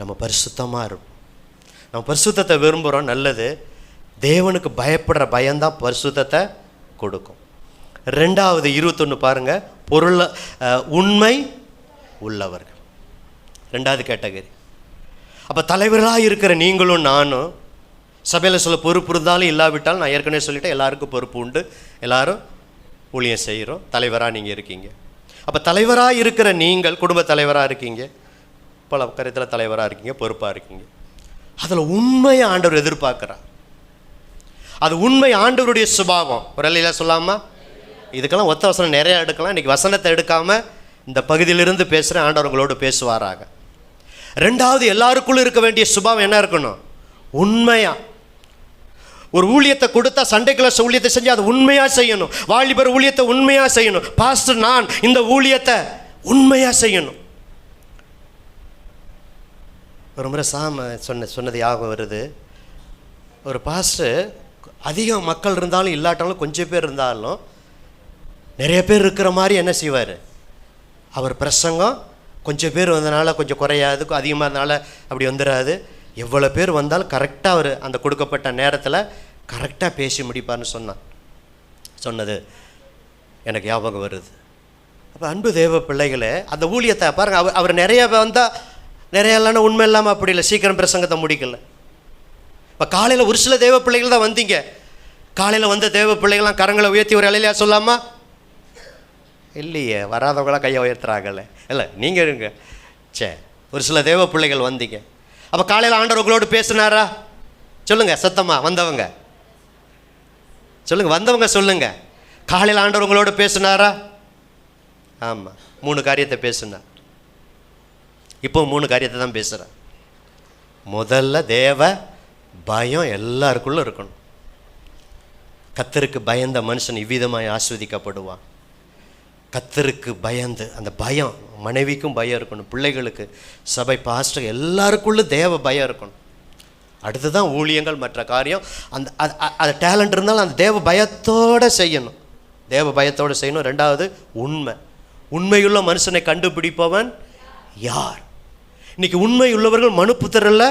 நம்ம பரிசுத்தமாக இருப்போம். நம்ம பரிசுத்தத்தை விரும்புகிறோம், நல்லது. தேவனுக்கு பயப்படுற பயம்தான் பரிசுத்தத்தை கொடுக்கும். 2வது 21 பாருங்கள். உண்மை உள்ளவர்கள் 2வது கேட்டகரி. அப்போ தலைவர்களாக இருக்கிற நீங்களும் நானும் சபையில் சொல்ல பொறுப்பு இருந்தாலும் இல்லாவிட்டாலும், நான் ஏற்கனவே சொல்லிட்டேன், எல்லாருக்கும் பொறுப்பு உண்டு, எல்லாரும் ஊழியம் செய்கிறோம். தலைவராக நீங்கள் இருக்கீங்க. அப்போ தலைவராக இருக்கிற நீங்கள் குடும்ப தலைவராக இருக்கீங்க, பல கருத்தில் தலைவராக இருக்கீங்க, பொறுப்பாக இருக்கீங்க. அதில் உண்மையை ஆண்டவர் எதிர்பார்க்குறார். அது உண்மை ஆண்டவருடைய சுபாவம். ஒரு இல்லையா சொல்லாமா? இதுக்கெல்லாம் ஒத்த வசனம் நிறையா எடுக்கலாம். இன்றைக்கி வசனத்தை எடுக்காமல் இந்த பகுதியிலிருந்து பேசுகிறேன், ஆண்டவர் உங்களோடு பேசுவாராக. 2வது எல்லாருக்குள்ளும் இருக்க வேண்டிய சுபாவம் என்ன இருக்கணும்? உண்மையா. ஒரு ஊழியத்தை கொடுத்தா, சண்டே கிளாஸ் ஊழியத்தை செஞ்சு அதை உண்மையாக செய்யணும். வாலிபர் ஊழியத்தை உண்மையாக செய்யணும். பாஸ்டர் நான் இந்த ஊழியத்தை உண்மையாக செய்யணும். ஒரு முறை சொன்னது யாகம் வருது. ஒரு பாஸ்டர் அதிகம் மக்கள் இருந்தாலும் இல்லாட்டாலும் கொஞ்சம் பேர் இருந்தாலும் நிறைய பேர் இருக்கிற மாதிரி என்ன செய்வார்? அவர் பிரசங்கம் கொஞ்சம் பேர் வந்தனால கொஞ்சம் குறையாது, அதிகமாக இருந்தனால அப்படி வந்துடாது. எவ்வளோ பேர் வந்தாலும் கரெக்டாக அவர் அந்த கொடுக்கப்பட்ட நேரத்தில் கரெக்டாக பேசி முடிப்பார்னு சொன்னது எனக்கு ஞாபகம் வருது. அப்போ அன்பு தேவ பிள்ளைகளே, அந்த ஊழியத்தை பாருங்கள். அவர் நிறைய வந்தால் நிறைய இல்லைன்னா உண்மை இல்லாமல் அப்படி இல்லை, சீக்கிரம் பிரசங்கத்தை முடிக்கல. இப்போ காலையில் ஒரு சில தேவ பிள்ளைகள் தான் வந்தீங்க. காலையில் வந்த தேவ பிள்ளைகள்லாம் கரங்களை உயர்த்தி ஒரு இலையிலையா சொல்லாமா? இல்லையே, வராதவங்களாம் கையை உயர்த்துறாங்கல்ல. இல்லை, நீங்கள் இருங்க. ஒரு சில தேவ பிள்ளைகள் வந்தீங்க. அப்போ காலையில் ஆண்டவர் உங்களோடு பேசினாரா? சொல்லுங்கள் சத்தமாக. வந்தவங்க சொல்லுங்கள், வந்தவங்க சொல்லுங்கள். காலையில் ஆண்டவர் உங்களோடு பேசினாரா? ஆமாம், 3 காரியத்தை பேசினார். இப்போ 3 காரியத்தை தான் பேசுகிறேன். முதல்ல தேவ பயம் எல்லாருக்குள்ளும் இருக்கணும். கர்த்தருக்கு பயந்த மனுஷன் இவ்விதமாய் ஆஸ்வதிக்கப்படுவான். கர்த்தருக்கு பயந்து, அந்த பயம் மனைவிக்கும் பயம் இருக்கணும், பிள்ளைகளுக்கு, சபை பாஸ்டர் எல்லாருக்குள்ளும் தேவ பயம் இருக்கணும். அடுத்துதான் ஊழியங்கள், மற்ற காரியம். அது டேலண்ட் இருந்தாலும் அந்த தேவ பயத்தோடு செய்யணும். தேவ பயத்தோடு செய்யணும். 2வது உண்மை. உண்மையுள்ள மனுஷனை கண்டுபிடிப்பவன் யார்? இன்னைக்கு உண்மை உள்ளவர்கள் மனுப்புத்திரல்ல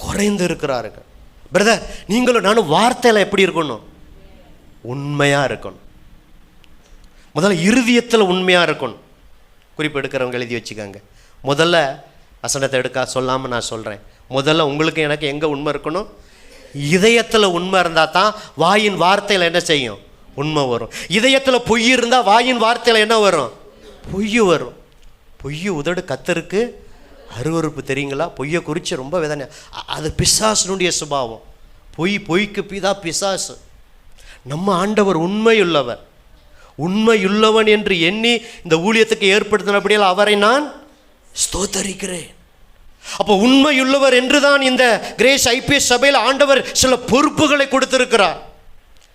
குறைந்து இருக்கிறார்கள். பிரதர், நீங்களும் நானும் வார்த்தையில் எப்படி இருக்கணும்? உண்மையாக இருக்கணும். முதல்ல இருதயத்தில் உண்மையாக இருக்கணும். குறிப்பு எடுக்கிறவங்க எழுதி வச்சுக்காங்க. முதல்ல வசனத்தை எடுக்க சொல்லாமல் நான் சொல்கிறேன். முதல்ல உங்களுக்கு எனக்கு எங்கே உண்மை இருக்கணும்? இதயத்தில் உண்மை இருந்தால் தான் வாயின் வார்த்தையில் என்ன செய்யும்? உண்மை வரும். இதயத்தில் பொய் இருந்தால் வாயின் வார்த்தையில் என்ன வரும்? பொய் வரும். பொய் உதடு கர்த்தருக்கு அருவருப்பு, தெரியுங்களா? பொய்யை குறித்து ரொம்ப வேதனை. அது பிசாசனுடைய சுபாவம். பொய்க்கு பிதா பிசாசு. நம்ம ஆண்டவர் உண்மையுள்ளவர். உண்மையுள்ளவன் என்று எண்ணி இந்த ஊழியத்துக்கு ஏற்படுத்தினபடியால் அவரை நான் ஸ்தோத்தரிக்கிறேன். அப்போ உண்மையுள்ளவர் என்றுதான் இந்த கிரேஸ் ஐபிஎஸ் சபையில் ஆண்டவர் சில பொறுப்புகளை கொடுத்திருக்கிறார்.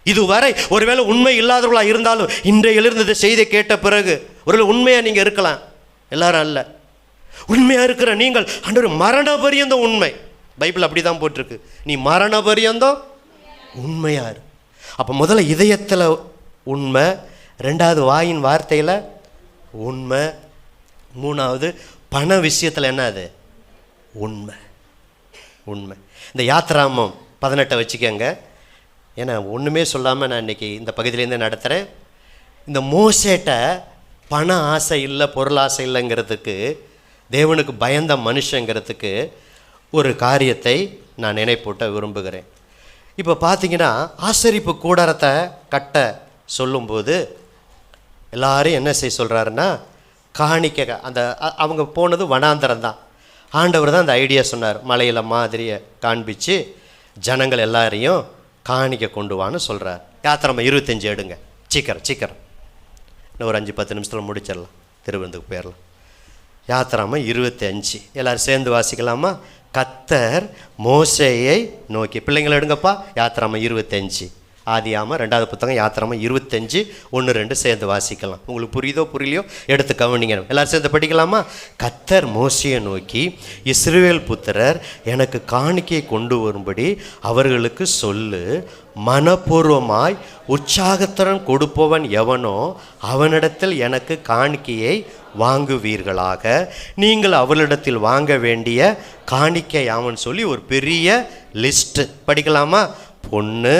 இதுவரை ஒருவேளை உண்மை இல்லாதவர்களாக இருந்தாலும் இன்றையிலிருந்து இந்த செய்தியை கேட்ட பிறகு ஒருவேளை உண்மையாக நீங்கள் இருக்கலாம். எல்லாரும் அல்ல. உண்மையாக இருக்கிற நீங்கள் ஆண்டவர் மரண பரியந்தம் உண்மை. பைபிள் அப்படி தான் போட்டிருக்கு. நீ மரண பரியந்தம் உண்மையாரு. அப்போ முதல்ல இதயத்தில் உண்மை, 2வது வாயின் வார்த்தையில் உண்மை, 3வது பண விஷயத்தில் என்ன? அது உண்மை. உண்மை. இந்த யாத்ராமம் 18 வச்சுக்கோங்க. ஏன்னா ஒன்றுமே சொல்லாமல் நான் இன்றைக்கி இந்த பகுதியிலேருந்து நடத்துகிறேன். இந்த மோசேட்ட பண ஆசை இல்லை, பொருள் ஆசை இல்லைங்கிறதுக்கு, தேவனுக்கு பயந்த மனுஷங்கிறதுக்கு ஒரு காரியத்தை நான் நினைப்பூட்ட விரும்புகிறேன். இப்போ பார்த்தீங்கன்னா, ஆசரிப்பு கூடாரத்தை கட்ட சொல்லும்போது எல்லாரும் என்ன செய்ய சொல்கிறாருன்னா, காணிக்க, அந்த அவங்க போனது வனாந்தரம் தான். ஆண்டவர் தான் அந்த ஐடியா சொன்னார். மலையில் மாதிரியை காண்பித்து ஜனங்கள் எல்லாரையும் காணிக்க கொண்டு வான்னு சொல்கிறார். யாத்திராமம் 25 எடுங்க. சீக்கிரம் இன்னும் ஒரு 5-10 நிமிஷத்தில் முடிச்சிடலாம், திருவிருந்துக்கு போயிடலாம். யாத்திராமம் 25 எல்லோரும் சேர்ந்து வாசிக்கலாமா? கர்த்தர் மோசேயை நோக்கி, பிள்ளைங்களை எடுங்கப்பா. யாத்திராமம் 25 ஆதியாம 2வது புத்தகம் யாத்திராமம் 25:1-2 சேர்ந்து வாசிக்கலாம். உங்களுக்கு புரியுதோ புரியலையோ எடுத்து கவனிங்க. எல்லாரும் சேர்ந்து படிக்கலாமா? கர்த்தர் மோசேயை நோக்கி, இஸ்ரவேல் புத்திரர் எனக்கு காணிக்கையை கொண்டு வரும்படி அவர்களுக்கு சொல்லு, மனப்பூர்வமாய் உற்சாகத்துடன் கொடுப்பவன் எவனோ அவனிடத்தில் எனக்கு காணிக்கையை வாங்குவீர்களாக. நீங்கள் அவளிடத்தில் வாங்க வேண்டிய காணிக்கை யாவன்னு சொல்லி ஒரு பெரிய லிஸ்ட்டு படிக்கலாமா? பொன்னு,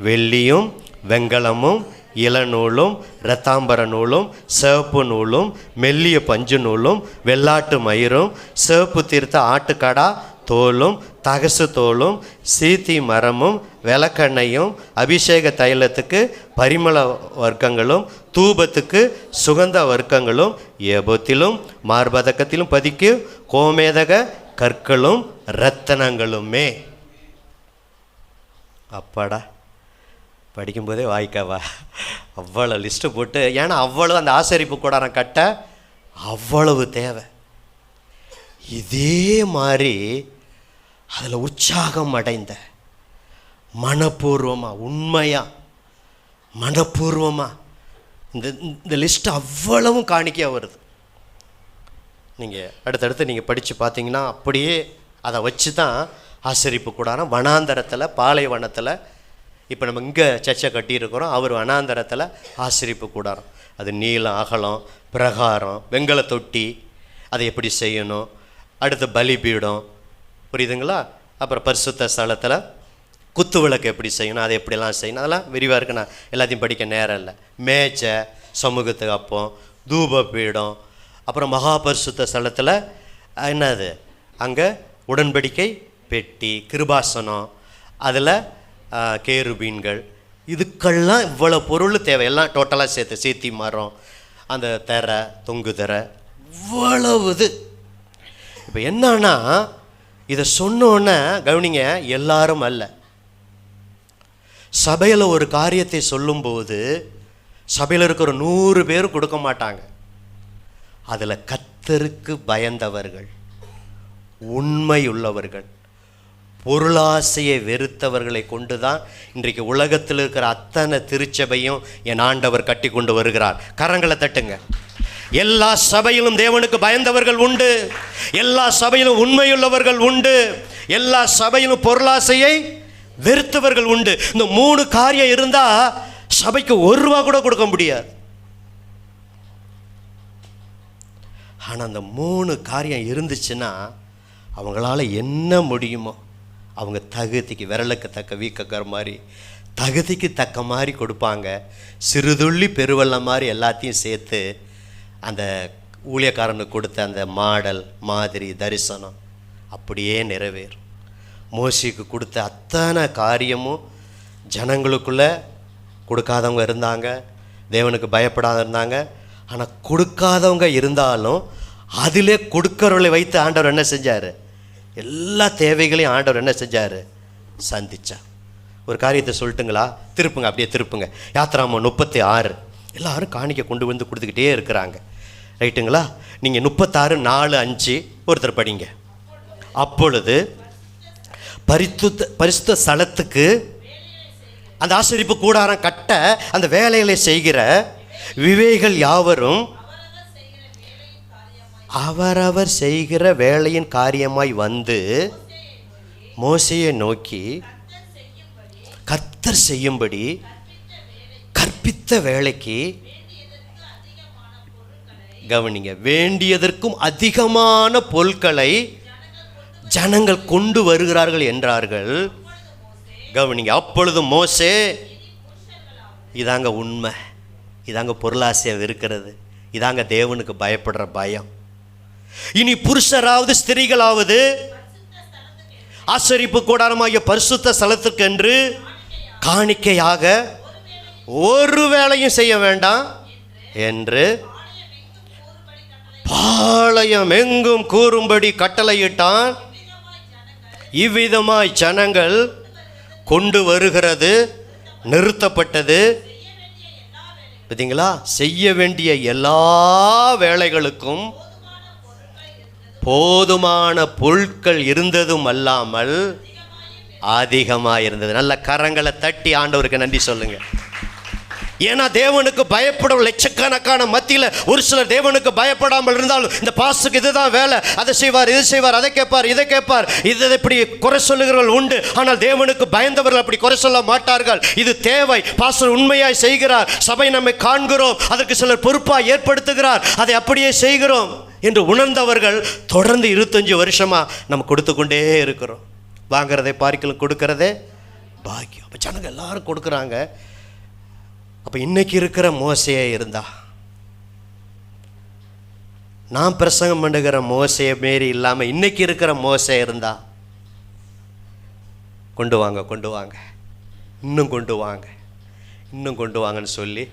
வெள்ளியும் வெண்கலமும் இளநூலும் இரத்தாம்பர நூலும் சிவப்பு நூலும் மெல்லிய பஞ்சு நூலும் வெள்ளாட்டு மயிரும் சிவப்பு தீர்த்த ஆட்டுக்கடா தோலும் தகசு தோலும் சீத்தி மரமும் விளக்கெண்ணையும் அபிஷேக தைலத்துக்கு பரிமள வர்க்கங்களும் தூபத்துக்கு சுகந்த வர்க்கங்களும் ஏபத்திலும் மார்பதக்கத்திலும் பதிக்கும் கோமேதக கற்களும் இரத்தனங்களுமே. அப்பாடா, படிக்கும்போதே வாய்க்காவா அவ்வளோ லிஸ்ட்டு போட்டு. ஏன்னா அவ்வளவு அந்த ஆசரிப்பு கூடாரம் கட்ட அவ்வளவு தேவை. இதே மாதிரி அதில் உற்சாகம் அடைந்த மனப்பூர்வமாக உண்மையாக மனப்பூர்வமாக இந்த லிஸ்ட்டு அவ்வளவும் காணிக்கையாக வருது. நீங்கள் அடுத்தடுத்து நீங்கள் படித்து பார்த்தீங்கன்னா அப்படியே அதை வச்சு தான் ஆசரிப்பு கூடாரம் வனாந்தரத்தில் பாலைவனத்தில், இப்போ நம்ம இங்கே சர்ச்சை கட்டியிருக்கிறோம், அவர் வனாந்தரத்தில் ஆசரிப்பு கூடாரம். அது நீளம் அகலம் பிரகாரம் வெங்கல தொட்டி அதை எப்படி செய்யணும், அடுத்து பலிபீடம், புரியுதுங்களா? அப்புறம் பரிசுத்த ஸ்தலத்தில் குத்து விளக்கு எப்படி செய்யணும், அதை எப்படிலாம் செய்யணும், அதெல்லாம் விரிவாக இருக்குது. நான் எல்லாத்தையும் படிக்க நேரம் இல்லை. மேய்ச்சை, சமூகத்துக்கு அப்பம், தூப பீடம், அப்புறம் மகா பரிசுத்த ஸ்தலத்தில் என்னது அங்கே உடன்படிக்கை பெட்டி, கிருபாசனம், அதில் கேருபீன்கள், இதுக்கெல்லாம் இவ்வளோ பொருள் தேவை. எல்லாம் டோட்டலாக சேர்த்து சீத்தி மரம், அந்த திரை தொங்கு திரை, இவ்வளவு இது. இப்போ என்னன்னா இதை சொன்னோன்னே கவனிங்க, எல்லாரும் அல்ல. சபையில் ஒரு காரியத்தை சொல்லும்போது சபையில் இருக்கிற 100 பேர் கொடுக்க மாட்டாங்க. அதில் கர்த்தருக்கு பயந்தவர்கள், உண்மை உள்ளவர்கள், பொருளாசையை வெறுத்தவர்களை கொண்டு தான் இன்றைக்கு உலகத்தில் இருக்கிற அத்தனை திருச்சபையும் என் ஆண்டவர் கட்டி கொண்டு வருகிறார். கரங்களை தட்டுங்க. எல்லா சபையிலும் தேவனுக்கு பயந்தவர்கள் உண்டு, எல்லா சபையிலும் உண்மையுள்ளவர்கள் உண்டு, எல்லா சபையிலும் பொருளாசையை வெறுத்தவர்கள் உண்டு. இந்த 3 காரியம் இருந்தால் சபைக்கு 1 ரூபா கூட கொடுக்க முடியாது. ஆனால் அந்த 3 காரியம் இருந்துச்சுன்னா அவங்களால என்ன முடியுமோ அவங்க தகுதிக்கு, விரலுக்கு தக்க வீக்கக்கிற மாதிரி தகுதிக்கு தக்க மாதிரி கொடுப்பாங்க. சிறுதுள்ளி பெருவெள்ளம் மாதிரி எல்லாத்தையும் சேர்த்து அந்த ஊழியக்காரனுக்கு கொடுத்த அந்த மாடல் மாதிரி தரிசனம் அப்படியே நிறைவேறும். மோசேக்கு கொடுத்த அத்தனை காரியமும் ஜனங்களுக்குள்ளே கொடுக்காதவங்க இருந்தாங்க, தேவனுக்கு பயப்படாத இருந்தாங்க. ஆனால் கொடுக்காதவங்க இருந்தாலும் அதிலே கொடுக்கறவர்களை வைத்து ஆண்டவர் என்ன செஞ்சார்? எல்லா தேவைகளையும் ஆண்டவர் என்ன செஞ்சார்? சந்திச்சார். ஒரு காரியத்தை சொல்லட்டுங்களா? திருப்புங்க, அப்படியே திருப்புங்க. யாத்திராமம் 36. எல்லாரும் காணிக்கை கொண்டு வந்து கொடுத்துக்கிட்டே இருக்கிறாங்க, ரைட்டுங்களா? நீங்கள் 36:4-5 ஒருத்தர் படிங்க. அப்பொழுது பரிசுத்த ஸ்தலத்துக்கு அந்த ஆசரிப்பு கூடாரம் கட்ட அந்த வேலைகளை செய்கிற விவேகள் யாவரும் அவரவர் செய்கிற வேலையின் காரியமாய் வந்து மோசேயை நோக்கி, கர்த்தர் செய்யும்படி கற்பித்த வேலைக்கு கவனிங்க, வேண்டியதற்கும் அதிகமான பொருட்களை ஜனங்கள் கொண்டு வருகிறார்கள் என்றார்கள். கவனிங்க, அப்பொழுது மோசே, இதாங்க உண்மை, இதாங்க பொருளாசையை இருக்கிறது, இதாங்க தேவனுக்கு பயப்படுற பயம். இனி புருஷராவது ஸ்திரீகளாவது ஆசரிப்பு கூடாரமாகிய பரிசுத்த ஸ்தலத்துக்கென்று காணிக்கையாக ஒரு வேளையும் செய்ய வேண்டாம் என்று பாளையம் எங்கும் கூறும்படி கட்டளையிட்டான். இவ்விதமாய் ஜனங்கள் கொண்டு வருகிறது நிறுத்தப்பட்டது. பார்த்தீங்களா? செய்ய வேண்டிய எல்லா வேலைகளுக்கும் போதுமான பொருட்கள் இருந்ததும் அல்லாமல் அதிகமாக இருந்தது. நல்ல கரங்களை தட்டி ஆண்டவருக்கு நன்றி சொல்லுங்க. ஏன்னா தேவனுக்கு பயப்படும் லட்சக்கணக்கான மத்தியில் ஒரு சிலர் தேவனுக்கு பயப்படாமல் இருந்தாலும் இந்த பாஸ்டருக்கு இதுதான் வேலை, அதை செய்வார், இது செய்வார், அதை கேட்பார், இதை கேட்பார், இதை இப்படி குறை சொல்லுகிறவர்கள் உண்டு. ஆனால் தேவனுக்கு பயந்தவர்கள் அப்படி குறை சொல்ல மாட்டார்கள். இது தேவை, பாஸ்டர் உண்மையாய் செய்கிறார், சபை நம்மை காண்கிறோம், அதற்கு சிலர் பொறுப்பாக ஏற்படுத்துகிறார், அதை அப்படியே செய்கிறோம் என்று உணர்ந்தவர்கள் தொடர்ந்து 25 வருஷமாக நம்ம கொடுத்து கொண்டே இருக்கிறோம். வாங்கிறதை பார்க்கலும் கொடுக்கறதே பாக்கியம். அப்போ ஜனங்க எல்லாரும் கொடுக்குறாங்க. அப்போ இன்னைக்கு இருக்கிற மோசையே இருந்தா, நான் பிரசங்கம் பண்ணுகிற மோசையை மாரி இல்லாமல் இன்னைக்கு இருக்கிற மோசை இருந்தா, கொண்டு வாங்க கொண்டு வாங்க, இன்னும் கொண்டு வாங்க, இன்னும் கொண்டு வாங்கன்னு சொல்லி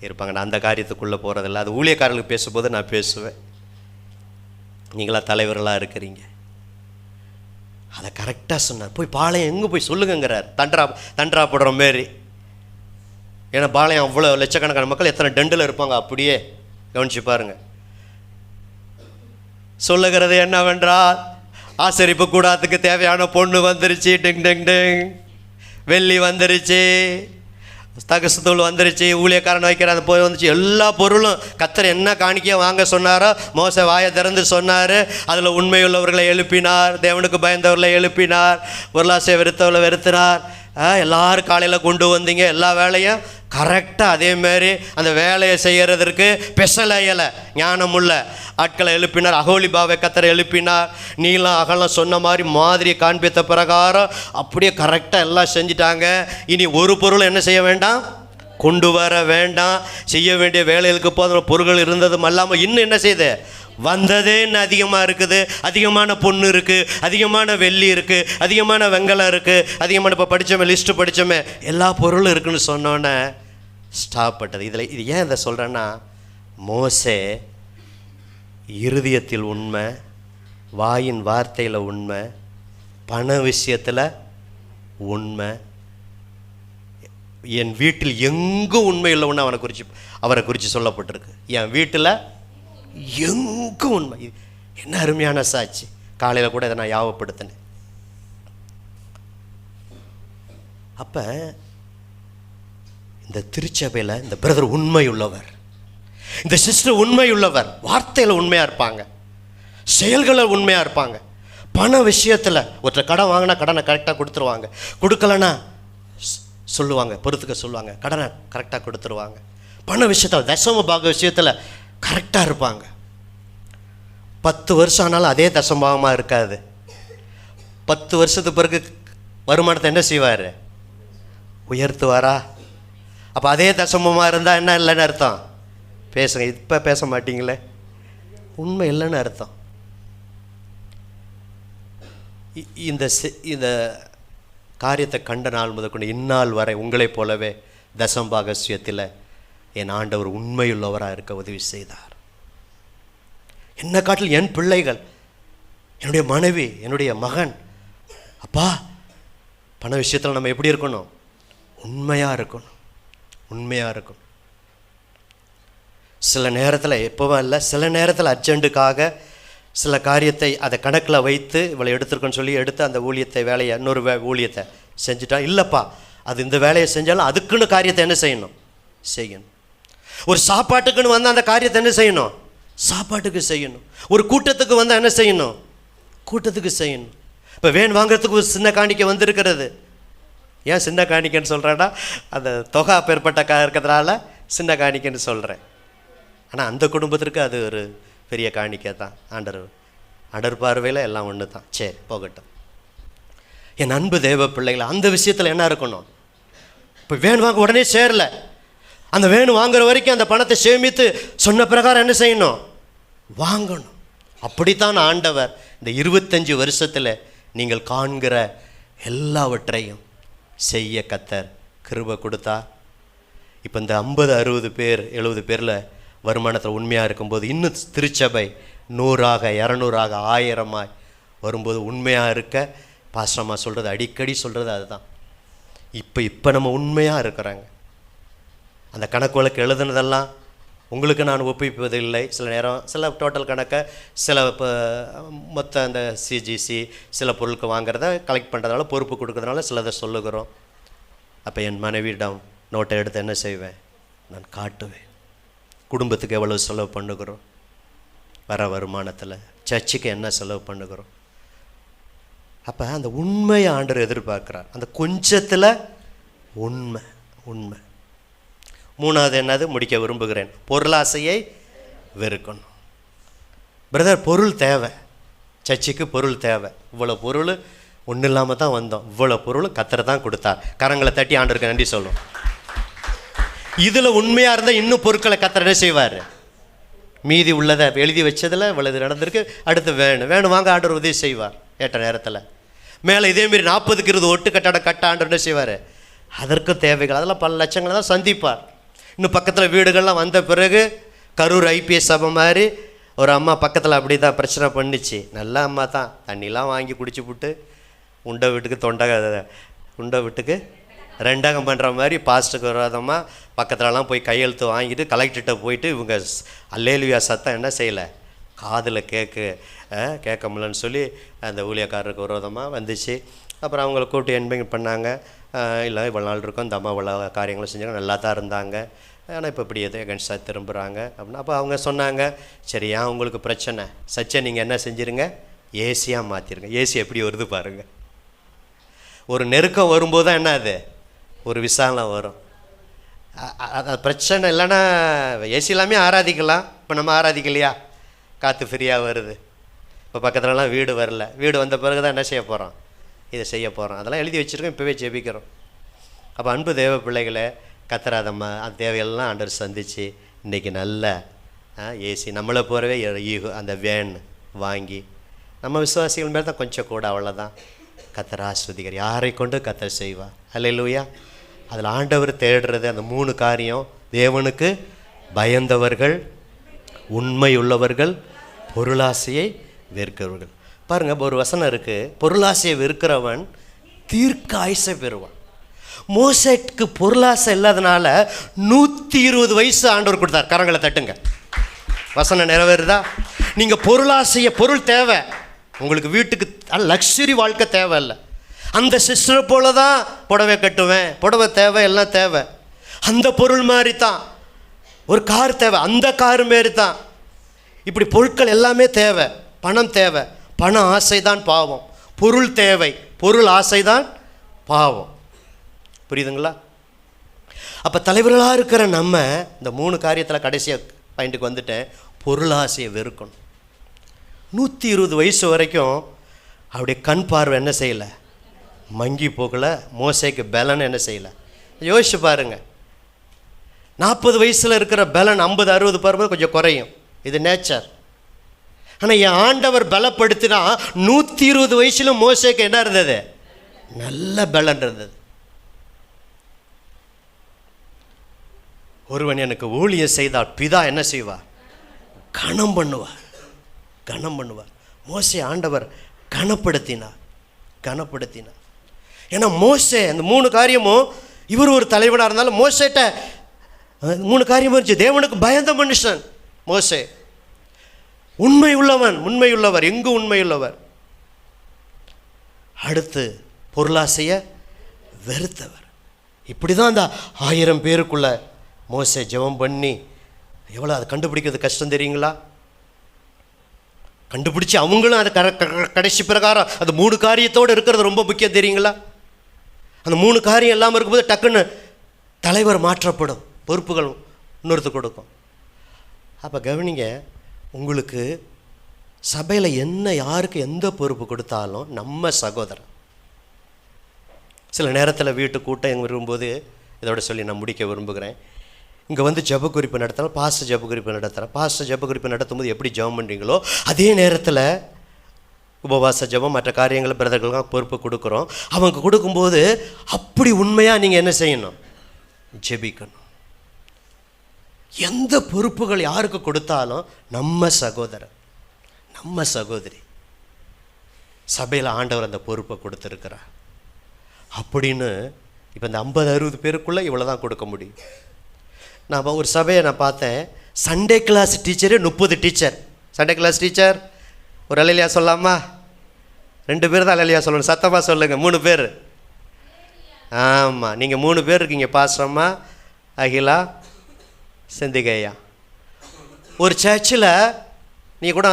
இருப்பாங்க. நான் அந்த காரியத்துக்குள்ளே போகிறதில்ல. அது ஊழியக்காரர்களுக்கு பேசும்போது நான் பேசுவேன். நீங்களா தலைவர்களாக இருக்கிறீங்க. அதை கரெக்டாக சொன்னார். போய் பாளையம் எங்கே போய் சொல்லுங்கிறார், தண்டரா போடுற மாரி. ஏன்னா பாளையம் அவ்வளோ லட்சக்கணக்கான மக்கள் எத்தனை டண்டில் இருப்பாங்க, அப்படியே கவனிச்சு பாருங்க. சொல்லுகிறது என்னவென்றால், ஆசரிப்பு கூடாரத்துக்கு தேவையான பொண்ணு வந்துருச்சு, டிங் டிங் டிங், வெள்ளி வந்துருச்சு, தகசுத்தூள் வந்துருச்சு, ஊழியக்காரன் வைக்கிற அந்த போய் வந்துச்சு, எல்லா பொருளும் கர்த்தர் என்ன காணிக்கையை வாங்க சொன்னாரோ மோசே வாயை திறந்து சொன்னார். அதில் உண்மையுள்ளவர்களை எழுப்பினார், தேவனுக்கு பயந்தவர்களை எழுப்பினார், பொருளாசை வெறுத்தவர்களை வெறுத்தினார். எல்லாரும் காலையில் கொண்டு வந்தீங்க, எல்லா வேலையும் கரெக்டாக அதேமாரி அந்த வேலையை செய்கிறதற்கு பெசலையலை ஞானமுள்ள ஆட்களை எழுப்பினார். அகோலிபாவை கர்த்தர் எழுப்பினார். நீளம் அகலம் சொன்ன மாதிரி காண்பித்த பிரகாரம் அப்படியே கரெக்டாக எல்லாம் செஞ்சிட்டாங்க. இனி ஒரு பொருள் என்ன செய்ய வேண்டாம், கொண்டு வர வேண்டாம். செய்ய வேண்டிய வேலைகளுக்கு போதும் பொருட்கள் இருந்ததும் அல்லாமல் இன்னும் என்ன செய்யுது, வந்ததே இன்னும் அதிகமாக இருக்குது. அதிகமான பொண்ணு இருக்குது, அதிகமான வெள்ளி இருக்குது, அதிகமான வெங்கலம் இருக்குது, அதிகமான இப்போ படித்தோமே லிஸ்ட்டு படித்தோமே எல்லா பொருளும் இருக்குன்னு சொன்னோன்னே ஸ்டாப் பட்டது. இது ஏன் இதை சொல்கிறேன்னா, மோசே இருதயத்தில் உண்மை, வாயின் வார்த்தையில் உண்மை, பண விஷயத்தில் உண்மை, என் வீட்டில் எங்கும் உண்மை உள்ளவன்னு அவரை குறித்து சொல்லப்பட்டிருக்கு. என் வீட்டில் எங்கும் உண்மை. என்ன அருமையான சாட்சி. காலையில் கூட இதை நான் யாவப்படுத்தினேன். அப்போ இந்த திருச்சபையில் இந்த பிரதர் உண்மை உள்ளவர், இந்த சிஸ்டர் உண்மை உள்ளவர், வார்த்தையில் உண்மையாக இருப்பாங்க, செயல்களில் உண்மையாக இருப்பாங்க. பண விஷயத்தில் ஒருத்தர் கடன் வாங்கினா கடனை கரெக்டாக கொடுத்துருவாங்க, கொடுக்கலன்னா சொல்லுவாங்க, பொறுத்துக்க சொல்லுவாங்க, கடனை கரெக்டாக கொடுத்துருவாங்க. பண விஷயத்தில் தசம பாக விஷயத்தில் கரெக்டாக இருப்பாங்க. 10 வருஷம் ஆனாலும் அதே தசமபாகமாக இருக்காது. 10 வருஷத்துக்கு பிறகு வருமானத்தை என்ன செய்வார், உயர்த்துவாரா? அப்போ அதே தசமமாக இருந்தால் என்ன இல்லைன்னு அர்த்தம், பேசுங்க. இப்போ பேச மாட்டீங்களே, உண்மை இல்லைன்னு அர்த்தம். இந்த காரியத்தை கண்ட நாள் முதற்கொண்டு இந்நாள் வரை உங்களைப் போலவே தசம்பாகசியத்தில் என் ஆண்டவர் உண்மையுள்ளவராக இருக்க உதவி செய்தார். என்ன காட்டில் என் பிள்ளைகள், என்னுடைய மனைவி, என்னுடைய மகன், அப்பா பண விஷயத்தில் நம்ம எப்படி இருக்கணும், உண்மையாக இருக்கணும், உண்மையாக இருக்கணும். சில நேரத்தில், எப்போவும் இல்லை, சில நேரத்தில் அர்ஜென்ட்டுக்காக சில காரியத்தை அதை கணக்கில் வைத்து இவளை எடுத்துருக்கோன்னு சொல்லி எடுத்து அந்த ஊழியத்தை வேலையை இன்னொரு ஊழியத்தை செஞ்சுட்டா, இல்லைப்பா அது இந்த வேலையை செஞ்சாலும் அதுக்குன்னு காரியத்தை என்ன செய்யணும், செய்யணும். ஒரு சாப்பாட்டுக்குன்னு வந்தால் அந்த காரியத்தை என்ன செய்யணும், சாப்பாட்டுக்கு செய்யணும். ஒரு கூட்டத்துக்கு வந்தால் என்ன செய்யணும், கூட்டத்துக்கு செய்யணும். இப்போ வேன் வாங்கிறதுக்கு ஒரு சின்ன காணிக்கை வந்திருக்கிறது. ஏன் சின்ன காணிக்கைன்னு சொல்கிறேன்னா, அந்த தொகை அப்பேற்பட்ட இருக்கிறதுனால சின்ன காணிக்கைன்னு சொல்கிறேன். ஆனால் அந்த குடும்பத்திற்கு அது ஒரு பெரிய காணிக்கை தான். ஆண்டர் பார்வையில் எல்லாம் ஒன்று தான். சரி போகட்டும். என் அன்பு தேவ பிள்ளைகளை, அந்த விஷயத்தில் என்ன இருக்கணும், இப்போ வேன் வாங்க உடனே சேரல, அந்த வேணும் வாங்குற வரைக்கும் அந்த பணத்தை சேமித்து சொன்ன பிரகாரம் என்ன செய்யணும், வாங்கணும். அப்படித்தான் ஆண்டவர் இந்த 25 வருஷத்தில் நீங்கள் காண்கிற எல்லாவற்றையும் செய்ய கர்த்தர் கிருபை கொடுத்தா. இப்போ இந்த 50, 60 பேர், 70 பேரில் வருமானத்தில் உண்மையாக இருக்கும்போது, இன்னும் திருச்சபை 100ஆக 200ஆக 1000ஆக வரும்போது உண்மையாக இருக்க பாஸ்டர்மா சொல்கிறது, அடிக்கடி சொல்கிறது அதுதான். இப்போ நம்ம உண்மையாக இருக்கிறாங்க. அந்த கணக்கு வழக்கு எழுதுனதெல்லாம் உங்களுக்கு நான் ஒப்புவிப்பது இல்லை. சில நேரம் சில டோட்டல் கணக்கை சில இப்போ மொத்த அந்த சிஜிசி சில பொருளுக்கு வாங்குறத கலெக்ட் பண்ணுறதுனால பொறுப்பு கொடுக்குறதுனால சிலதை சொல்லுகிறோம். அப்போ என் மனைவியிடம் நோட்டை எடுத்து என்ன செய்வேன், நான் காட்டுவேன். குடும்பத்துக்கு எவ்வளோ செலவு பண்ணுகிறோம், வர வருமானத்தில் சர்ச்சுக்கு என்ன செலவு பண்ணுகிறோம். அப்போ அந்த உண்மையை ஆண்டவர் எதிர்பார்க்குறார். அந்த கொஞ்சத்தில் உண்மை. உண்மை. மூணாவது என்னது முடிக்க விரும்புகிறேன், பொருளாசையை வெறுக்கணும். பிரதர், பொருள் தேவை, சர்ச்சுக்கு பொருள் தேவை. இவ்வளோ பொருள் ஒன்றும் இல்லாமல் தான் வந்தோம். இவ்வளோ பொருள் கர்த்தர் தான் கொடுத்தார். கரங்களை தட்டி ஆண்டவருக்கு நன்றி சொல்லும். இதில் உண்மையாக இருந்தால் இன்னும் பொருட்களை கர்த்தர் என்ன செய்வார், மீதி உள்ளதை எழுதி வச்சதில் இவ்வளவு நடந்திருக்கு, அடுத்து வேணும் வாங்க ஆண்டவர் உதவி செய்வார் ஏற்ற நேரத்தில். மேலே இதேமாரி 40க்கு 20 ஒட்டு கட்டடம் கட்ட ஆண்டவர் என்ன செய்வார், அதற்கும் தேவைகள் அதெல்லாம் பல லட்சங்களை தான் சந்திப்பார். இன்னும் பக்கத்தில் வீடுகள்லாம் வந்த பிறகு கரூர் ஐபிஎஸ் சபை மாதிரி ஒரு அம்மா பக்கத்தில் அப்படி தான் பிரச்சனை பண்ணிச்சு. நல்ல அம்மா தான், தண்ணிலாம் வாங்கி குடிச்சு விட்டு உண்டை வீட்டுக்கு ரெண்டகம் பண்ணுற மாதிரி பாஸ்ட்டுக்கு விரோதமாக பக்கத்துலலாம் போய் கையெழுத்து வாங்கிட்டு கலெக்டர்கிட்ட போயிட்டு இவங்க அல்லேலுயா சத்தம் என்ன செய்யலை, காதில் கேட்க முடியலன்னு சொல்லி அந்த ஊழியக்காரருக்கு விரோதமாக வந்துச்சு. அப்புறம் அவங்கள கூப்பிட்டு என்பைங் பண்ணாங்க. இல்லை இவ்வளோ நாள் இருக்கும் இந்த அம்மா இவ்வளோ காரியங்களும் செஞ்சாங்க, நல்லா தான் இருந்தாங்க, ஆனால் இப்போ இப்படி எதோ எகன்ஸ்டாக திரும்புகிறாங்க அப்படின்னா. அப்போ அவங்க சொன்னாங்க, சரி ஏன் உங்களுக்கு பிரச்சனை, சச்சை நீங்கள் என்ன செஞ்சுருங்க, ஏசியாக மாற்றிருங்க. ஏசி எப்படி வருது பாருங்கள். ஒரு நெருக்கம் வரும்போது தான் என்ன அது ஒரு விசாலம் வரும். அது பிரச்சனை இல்லைன்னா ஏசி எல்லாமே ஆராதிக்கலாம். இப்போ நம்ம ஆராதிக்கலையா, காற்று ஃப்ரீயாக வருது. இப்போ பக்கத்துலலாம் வீடு வரல, வீடு வந்த பிறகு தான் என்ன செய்ய போகிறோம், இதை செய்ய போகிறோம். அதெல்லாம் எழுதி வச்சுருக்கோம், இப்போவே ஜெபிக்கிறோம். அப்போ அன்பு தேவ பிள்ளைகளை கத்தராதம்மா அந்த தேவையெல்லாம் ஆண்டவர் சந்தித்து இன்றைக்கி நல்ல ஏசி நம்மளை போகிறவே அந்த வேன் வாங்கி நம்ம விசுவாசிகள் மேலே தான் கொஞ்சம் கூட, அவ்வளோதான். கத்தர் ஆஸ்வதிகர், யாரை கொண்டு கத்தர் செய்வா. அல்லேலூயா. அதில் ஆண்டவர் தேடுறது அந்த 3 காரியம், தேவனுக்கு பயந்தவர்கள், உண்மை உள்ளவர்கள், பொருளாசையை வெறுக்கிறவர்கள். பாருங்கள், ஒரு வசனம் இருக்குது, பொருளாசையை வெறுக்கிறவன் தீர்க்க ஆயுசை பெறுவான். மோசேக்கு பொருளாசை இல்லாதனால 120 வயசு ஆண்டவர் கொடுத்தார். கரங்களை தட்டுங்க. வசனம் நிறைவேறுதா? நீங்கள் பொருளாசையை, பொருள் தேவை உங்களுக்கு, வீட்டுக்கு லக்ஸுரி வாழ்க்கை தேவை இல்லை. அந்த சிஸ்டரை போல தான் புடவை கட்டுவேன், புடவை தேவை, எல்லாம் தேவை. அந்த பொருள் மாதிரி தான் ஒரு கார் தேவை, அந்த கார் மாரி தான். இப்படி பொருட்கள் எல்லாமே தேவை. பணம் தேவை, பண ஆசை தான் பாவம். பொருள் தேவை, பொருள் ஆசை தான் பாவம். புரியுதுங்களா? அப்போ தலைவர்களாக இருக்கிற நம்ம இந்த 3 காரியத்தில் கடைசியாக பாயிண்ட்டுக்கு வந்துட்டேன். பொருளாசையை வெறுக்கணும். 120 வயசு வரைக்கும் அவருடைய கண் பார்வை என்ன செய்யலை, மங்கி போகலை. மோசேக்கு பலன் என்ன செய்யலை. யோசிச்சு பாருங்கள், 40 வயசில் இருக்கிற பலன் 50-60 பருவம் கொஞ்சம் குறையும், இது நேச்சர். ஆனால் என் ஆண்டவர் பலப்படுத்தினா 120 வயசுல மோசேக்கு என்ன இருந்தது, நல்ல பலன் இருந்தது. ஒருவன் எனக்கு ஊழியம் செய்தால் பிதா என்ன செய்வார், கனம் பண்ணுவார், கனம் பண்ணுவார். மோசே ஆண்டவர் கனப்படுத்தினார். ஏன்னா மோசே அந்த 3 காரியமும், இவர் ஒரு தலைவனாக இருந்தாலும் மோசேட்ட 3 காரியமும் இருந்துச்சு. தேவனுக்கு பயந்த மனுஷன் மோசே, உண்மை உள்ளவர், எங்கு உண்மை உள்ளவர். அடுத்து பொருளாசையை வெறுத்தவர். இப்படி தான் அந்த 1000 பேருக்குள்ள மோசே ஜெபம் பண்ணி, எவ்வளோ அதை கண்டுபிடிக்கிறது கஷ்டம் தெரியுங்களா? கண்டுபிடிச்சி அவங்களும் அதை கடைசி பிரகாரம் அந்த 3 காரியத்தோடு இருக்கிறது ரொம்ப முக்கியம் தெரியுங்களா? அந்த 3 காரியம் இல்லாமல் இருக்கும்போது டக்குன்னு தலைவர் மாற்றப்படும், பொறுப்புகள் இன்னொருத்தர் கொடுக்கும். அப்போ கவனிங்க, உங்களுக்கு சபையில் யாருக்கு எந்த பொறுப்பு கொடுத்தாலும் நம்ம சகோதரன். சில நேரத்தில் வீட்டு கூட்டம் விரும்பும்போது இதோட சொல்லி நான் முடிக்க விரும்புகிறேன். இங்கே வந்து ஜெப குறிப்பு நடத்தலாம், பாஸ்டர் ஜெப குறிப்பு நடத்துகிறேன். பாஸ்டர் ஜெப குறிப்பு நடத்தும்போது எப்படி ஜெபம் பண்ணுறீங்களோ அதே நேரத்தில் உபவாச ஜெபம் மற்ற காரியங்களை பிரதர்களுக்காக பொறுப்பு கொடுக்குறோம். அவங்க கொடுக்கும்போது அப்படி உண்மையாக நீங்கள் என்ன செய்யணும், ஜெபிக்கணும். எந்த பொறுப்புகள் யாருக்கு கொடுத்தாலும் நம்ம சகோதரர், நம்ம சகோதரி, சபையில் ஆண்டவர் அந்த பொறுப்பை கொடுத்துருக்கிறார் அப்படின்னு. இப்போ இந்த 50-60 பேருக்குள்ளே இவ்வளோ தான் கொடுக்க முடியும். நான் ஒரு சபையை பார்த்தேன், Sunday class teacher 30 teacher. Sunday class teacher ஒரு அலையிலையா சொல்லலாமா? 2 பேர் தான் அலையிலையா சொல்லணும். சத்தமாக சொல்லுங்கள். 3 பேர். ஆமாம், நீங்கள் 3 பேர் இருக்கீங்க. பாஸ்ரம்மா, அகிலா, செந்திகையா. ஒரு சர்ச்சில் நீங்கள் கூட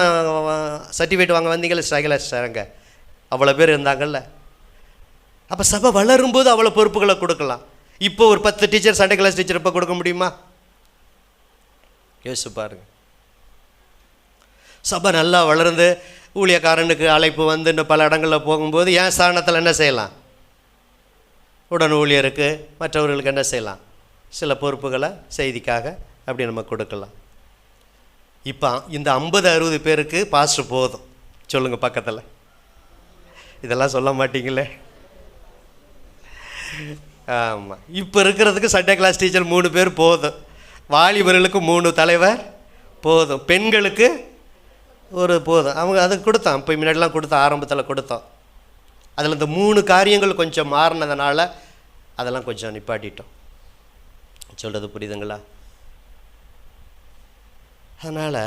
சர்டிஃபிகேட் வாங்க வந்தீங்கல்ல அகிலா சாருங்க, அவ்வளோ பேர் இருந்தாங்கல்ல. அப்போ சபை வளரும்போது அவ்வளோ பொறுப்புகளை கொடுக்கலாம். இப்போ ஒரு 10 டீச்சர் சண்டே கிளாஸ் டீச்சர் இப்போ கொடுக்க முடியுமா? யோசிச்சு பாருங்க. சபை நல்லா வளர்ந்து ஊழியக்காரனுக்கு அழைப்பு வந்து இன்னும் பல இடங்களில் போகும்போது என் ஸ்தானத்தில் என்ன செய்யலாம்? உடன் ஊழியருக்கு மற்றவர்களுக்கு என்ன செய்யலாம்? சில பொறுப்புகளை செய்திக்காக அப்படி நம்ம கொடுக்கலாம். இப்போ இந்த 50-60 பேருக்கு பாஸ்டர் போதும். சொல்லுங்கள் பக்கத்தில். இதெல்லாம் சொல்ல மாட்டீங்களே. ஆமாம், இப்போ இருக்கிறதுக்கு சண்டே கிளாஸ் டீச்சர் 3 பேர் போதும். வாலிபர்களுக்கு 3 தலைவர் போதும். பெண்களுக்கு ஒரு போதும். அவங்க அதுக்கு கொடுத்தோம். இப்போ முன்னாடிலாம் கொடுத்தோம், ஆரம்பத்தில் கொடுத்தோம். அதில் இந்த 3 காரியங்கள் கொஞ்சம் மாறினதுனால அதெல்லாம் கொஞ்சம் நிப்பாட்டிட்டோம். சொல்கிறது புரியுதுங்களா? அதனால்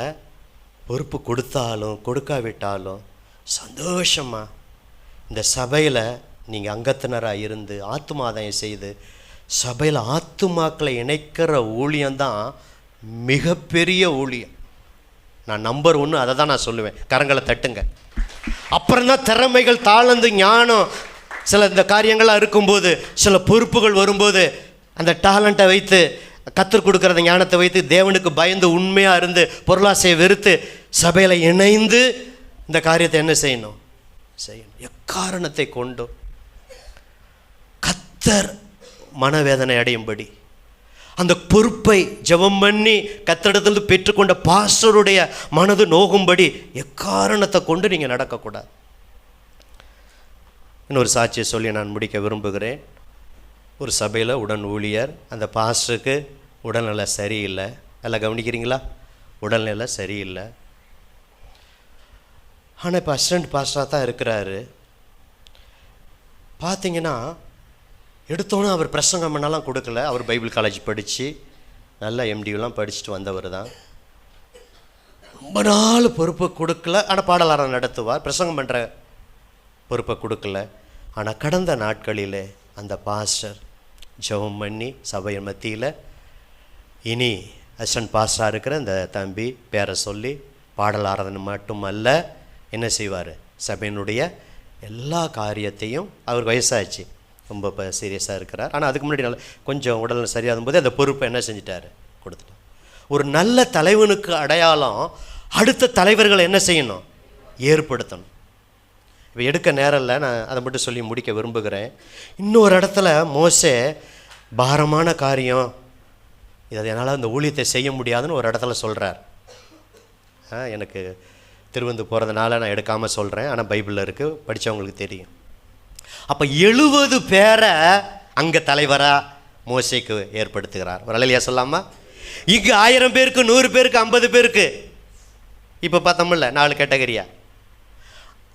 பொறுப்பு கொடுத்தாலும் கொடுக்காவிட்டாலும் சந்தோஷமாக இந்த சபையில் நீங்கள் அங்கத்தினராக இருந்து ஆத்துமாதாயம் செய்து சபையில் ஆத்துமாக்களை இணைக்கிற ஊழியம்தான் மிகப்பெரிய ஊழியம். நான் நம்பர் 1 அதை தான் நான் சொல்லுவேன். கரங்களை தட்டுங்க. அப்புறம்தான் திறமைகள், தாளந்து, ஞானம், சில இந்த காரியங்கள்லாம் இருக்கும்போது, சில பொறுப்புகள் வரும்போது அந்த டேலண்ட்டை வைத்து, கத்தர் கொடுக்குற ஞானத்தை வைத்து தேவனுக்கு பயந்து உண்மையாக இருந்து பொருளாசையை வெறுத்து சபையில் இணைந்து இந்த காரியத்தை என்ன செய்யணும்? எக்காரணத்தை கொண்டும் கத்தர் மனவேதனை அடையும்படி அந்த பொறுப்பை ஜெபம் பண்ணி கத்தரிடத்திலிருந்து பெற்றுக்கொண்ட பாஸ்டருடைய மனது நோகும்படி எக்காரணத்தை கொண்டு நீங்கள் நடக்கக்கூடாது. இன்னொரு சாட்சியை சொல்லி நான் முடிக்க விரும்புகிறேன். ஒரு சபையில் உடன் ஊழியர், அந்த பாஸ்டருக்கு உடல்நிலை சரியில்லை. எல்லாம் கவனிக்கிறீங்களா? உடல்நிலை சரியில்லை. ஆனால் இப்போ அசிஸ்டன்ட் பாஸ்டராக தான் இருக்கிறாரு. பார்த்தீங்கன்னா எடுத்தோன்னே அவர் பிரசங்கம் பண்ணலாம் கொடுக்கல. அவர் பைபிள் காலேஜ் படித்து நல்லா எம்டிலாம் படிச்சுட்டு வந்தவர் தான். ரொம்ப நாள் பொறுப்பை கொடுக்கல. ஆனால் பாடலாரம் நடத்துவார். பிரசங்கம் பண்ணுற பொறுப்பை கொடுக்கல. ஆனால் கடந்த நாட்களில் அந்த பாஸ்டர் ஜெபம் பண்ணி சபையின் மத்தியில் இனி அசிஸ்டன்ட் பாஸ்டராக இருக்கிற இந்த தம்பி பேரை சொல்லி பாடல் ஆராதனை மட்டுமல்ல என்ன செய்வார், சபையினுடைய எல்லா காரியத்தையும், அவர் வயசாச்சு, ரொம்ப இப்போ சீரியஸாக இருக்கிறார். ஆனால் அதுக்கு முன்னாடி நல்ல கொஞ்சம் உடல் சரியாகும் போது அந்த பொறுப்பை என்ன செஞ்சிட்டார், கொடுத்துட்டார். ஒரு நல்ல தலைவனுக்கு அடையாளம் அடுத்த தலைவர்களை என்ன செய்யணும், ஏற்படுத்தணும். இப்போ எடுக்க நேரம் இல்லை, நான் அதை மட்டும் சொல்லி முடிக்க விரும்புகிறேன். இன்னொரு இடத்துல மோசே பாரமான காரியம், இதை என்னால் அந்த ஊழியத்தை செய்ய முடியாதுன்னு ஒரு இடத்துல சொல்கிறார். எனக்கு திருவந்து போகிறதுனால நான் எடுக்காமல் சொல்கிறேன், ஆனால் பைபிளில் இருக்குது, படித்தவங்களுக்கு தெரியும். அப்போ 70 பேரை அங்கே தலைவராக மோசேக்கு ஏற்படுத்துகிறார். ஒரு அலையிலையா சொல்லாமா? இங்கே 1000 பேருக்கு, 100 பேருக்கு, 50 பேருக்கு இப்போ பார்த்தோம்ல 4 கேட்டகரியா,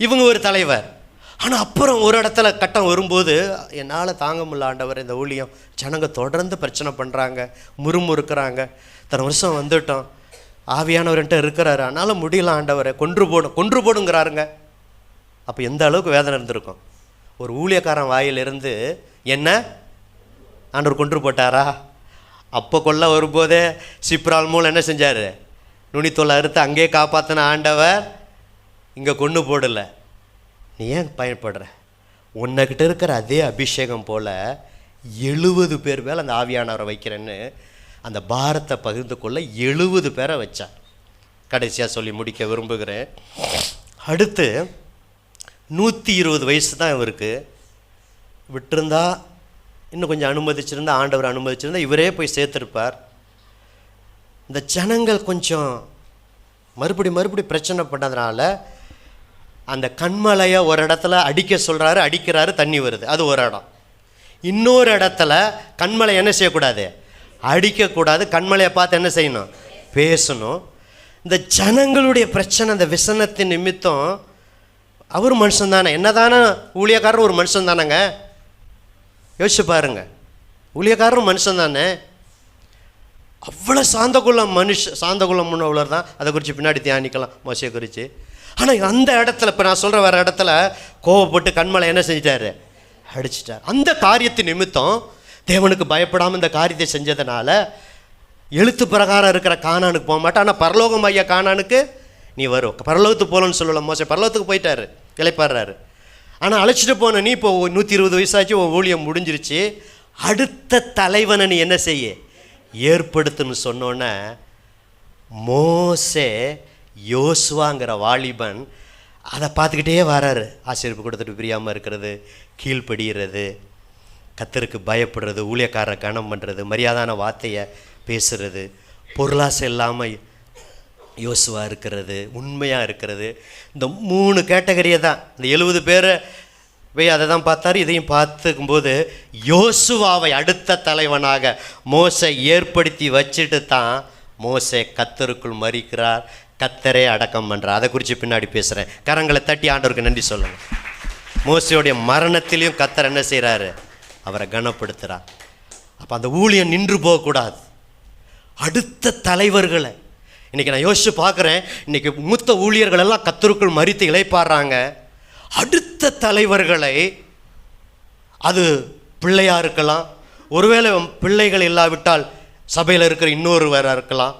இவங்க ஒரு தலைவர். ஆனால் அப்புறம் ஒரு இடத்துல கட்டம் வரும்போது என்னால் தாங்க முடியல ஆண்டவர், இந்த ஊழியம் ஜனங்க தொடர்ந்து பிரச்சனை பண்ணுறாங்க, முறுமுறுக்கிறாங்க, இத்தனை வருஷம் வந்துட்டோம், ஆவியானவர்கிட்ட இருக்கிறாரு, அதனால் முடியல ஆண்டவரை, கொன்று போடுங்கிறாருங்க. அப்போ எந்த அளவுக்கு வேதனை இருந்திருக்கும். ஒரு ஊழியக்காரன் வாயிலிருந்து என்ன ஆண்டவர் கொன்று போட்டாரா? அப்போ கொல்ல வரும்போதே சிப்ரால் மூலம் என்ன செஞ்சார், நுனித்தோலை அறுத்து அங்கேயே காப்பாற்றின ஆண்டவர் இங்கே கொண்டு போடலை. நீ ஏன் பயன்படுற? உன்னைக்கிட்ட இருக்கிற அதே அபிஷேகம் போல் 70 பேர் மேலே அந்த ஆவியானவரை வைக்கிறேன்னு அந்த பாரத்தை பகிர்ந்து கொள்ள 70 பேரை வச்சார். கடைசியாக சொல்லி முடிக்க விரும்புகிறேன். அடுத்து 120 வயசு தான் இவருக்கு. விட்டிருந்தா இன்னும் கொஞ்சம் அனுமதிச்சிருந்தா, ஆண்டவர் அனுமதிச்சிருந்தா இவரே போய் சேர்த்துருப்பார். இந்த ஜனங்கள் கொஞ்சம் மறுபடி பிரச்சனை பண்ணதுனால அந்த கண்மலையை ஒரு இடத்துல அடிக்க சொல்கிறாரு, அடிக்கிறாரு, தண்ணி வருது, அது ஒரு இடம். இன்னொரு இடத்துல கண்மலை என்ன செய்யக்கூடாது, அடிக்கக்கூடாது, கண்மலையை பார்த்து என்ன செய்யணும், பேசணும். இந்த ஜனங்களுடைய பிரச்சனை, அந்த விசனத்தின் நிமித்தம் அவர் மனுஷன் தானே, என்ன தானே ஊழியக்காரர் ஒரு மனுஷன் தானேங்க, யோசிச்சு பாருங்க, ஊழியக்காரரும் மனுஷன் தானே. அவ்வளோ சாந்த குலம் உள்ளவர் தான். அதை குறித்து பின்னாடி தியானிக்கலாம் மோசையை குறித்து. ஆனால் அந்த இடத்துல இப்போ நான் சொல்கிற வேறு இடத்துல கோவப்பட்டு கண்மலை என்ன செஞ்சிட்டாரு, அடிச்சிட்டார். அந்த காரியத்தின் நிமித்தம் தேவனுக்கு பயப்படாமல் இந்த காரியத்தை செஞ்சதுனால எழுத்து பிரகாரம் இருக்கிற கானானுக்கு போக மாட்டேன். ஆனால் பரலோகம் ஐயா கானானுக்கு நீ வரும், பரலோகத்துக்கு போகலன்னு சொல்லலாம். மோசை பரலோகத்துக்கு போயிட்டாரு, இளைப்பாடுறாரு. ஆனால் அழைச்சிட்டு போன நீ இப்போ 120 வயசாச்சு, ஊழியம் முடிஞ்சிருச்சு, அடுத்த தலைவனை நீ என்ன செய்ய ஏற்படுத்துன்னு சொன்னோன்னே மோசே யோசுவாங்கிற வாலிபன் அதை பார்த்துக்கிட்டே வராரு. ஆசீர்வாதம் கொடுத்துட்டு பிரியாமல் இருக்கிறது, கீழ்ப்படுகிறது, கர்த்தருக்கு பயப்படுறது, ஊழியக்காரரை கனம் பண்ணுறது, மரியாதான வார்த்தையை பேசுகிறது, பொருளாசை இல்லாமல் யோசுவா இருக்கிறது, உண்மையாக இருக்கிறது. இந்த 3 கேட்டகரியை தான் இந்த 70 பேரை போய் அதை தான் பார்த்தாரு. இதையும் பார்த்துக்கும்போது யோசுவாவை அடுத்த தலைவனாக மோசை ஏற்படுத்தி வச்சுட்டு தான் மோசே கர்த்தருக்குள் மரிக்கிறார், கர்த்தரே அடக்கம் பண்ணுறார். அதை குறித்து பின்னாடி பேசுகிறேன். கரங்களை தட்டி ஆண்டவருக்கு நன்றி சொல்லுங்கள். மோசையோடைய மரணத்திலையும் கர்த்தர் என்ன செய்கிறாரு, அவரை கனப்படுத்துகிறார். அப்போ அந்த ஊழியம் நின்று போகக்கூடாது. அடுத்த தலைவர்களை இன்றைக்கி நான் யோசித்து பார்க்குறேன். இன்றைக்கி மூத்த ஊழியர்கள் எல்லாம் கர்த்தருக்குள் மரித்து இளைப்பாடுறாங்க. அடுத்த தலைவர்களை, அது பிள்ளையாக இருக்கலாம், ஒருவேளை பிள்ளைகள் இல்லாவிட்டால் சபையில் இருக்கிற இன்னொருவராக இருக்கலாம்.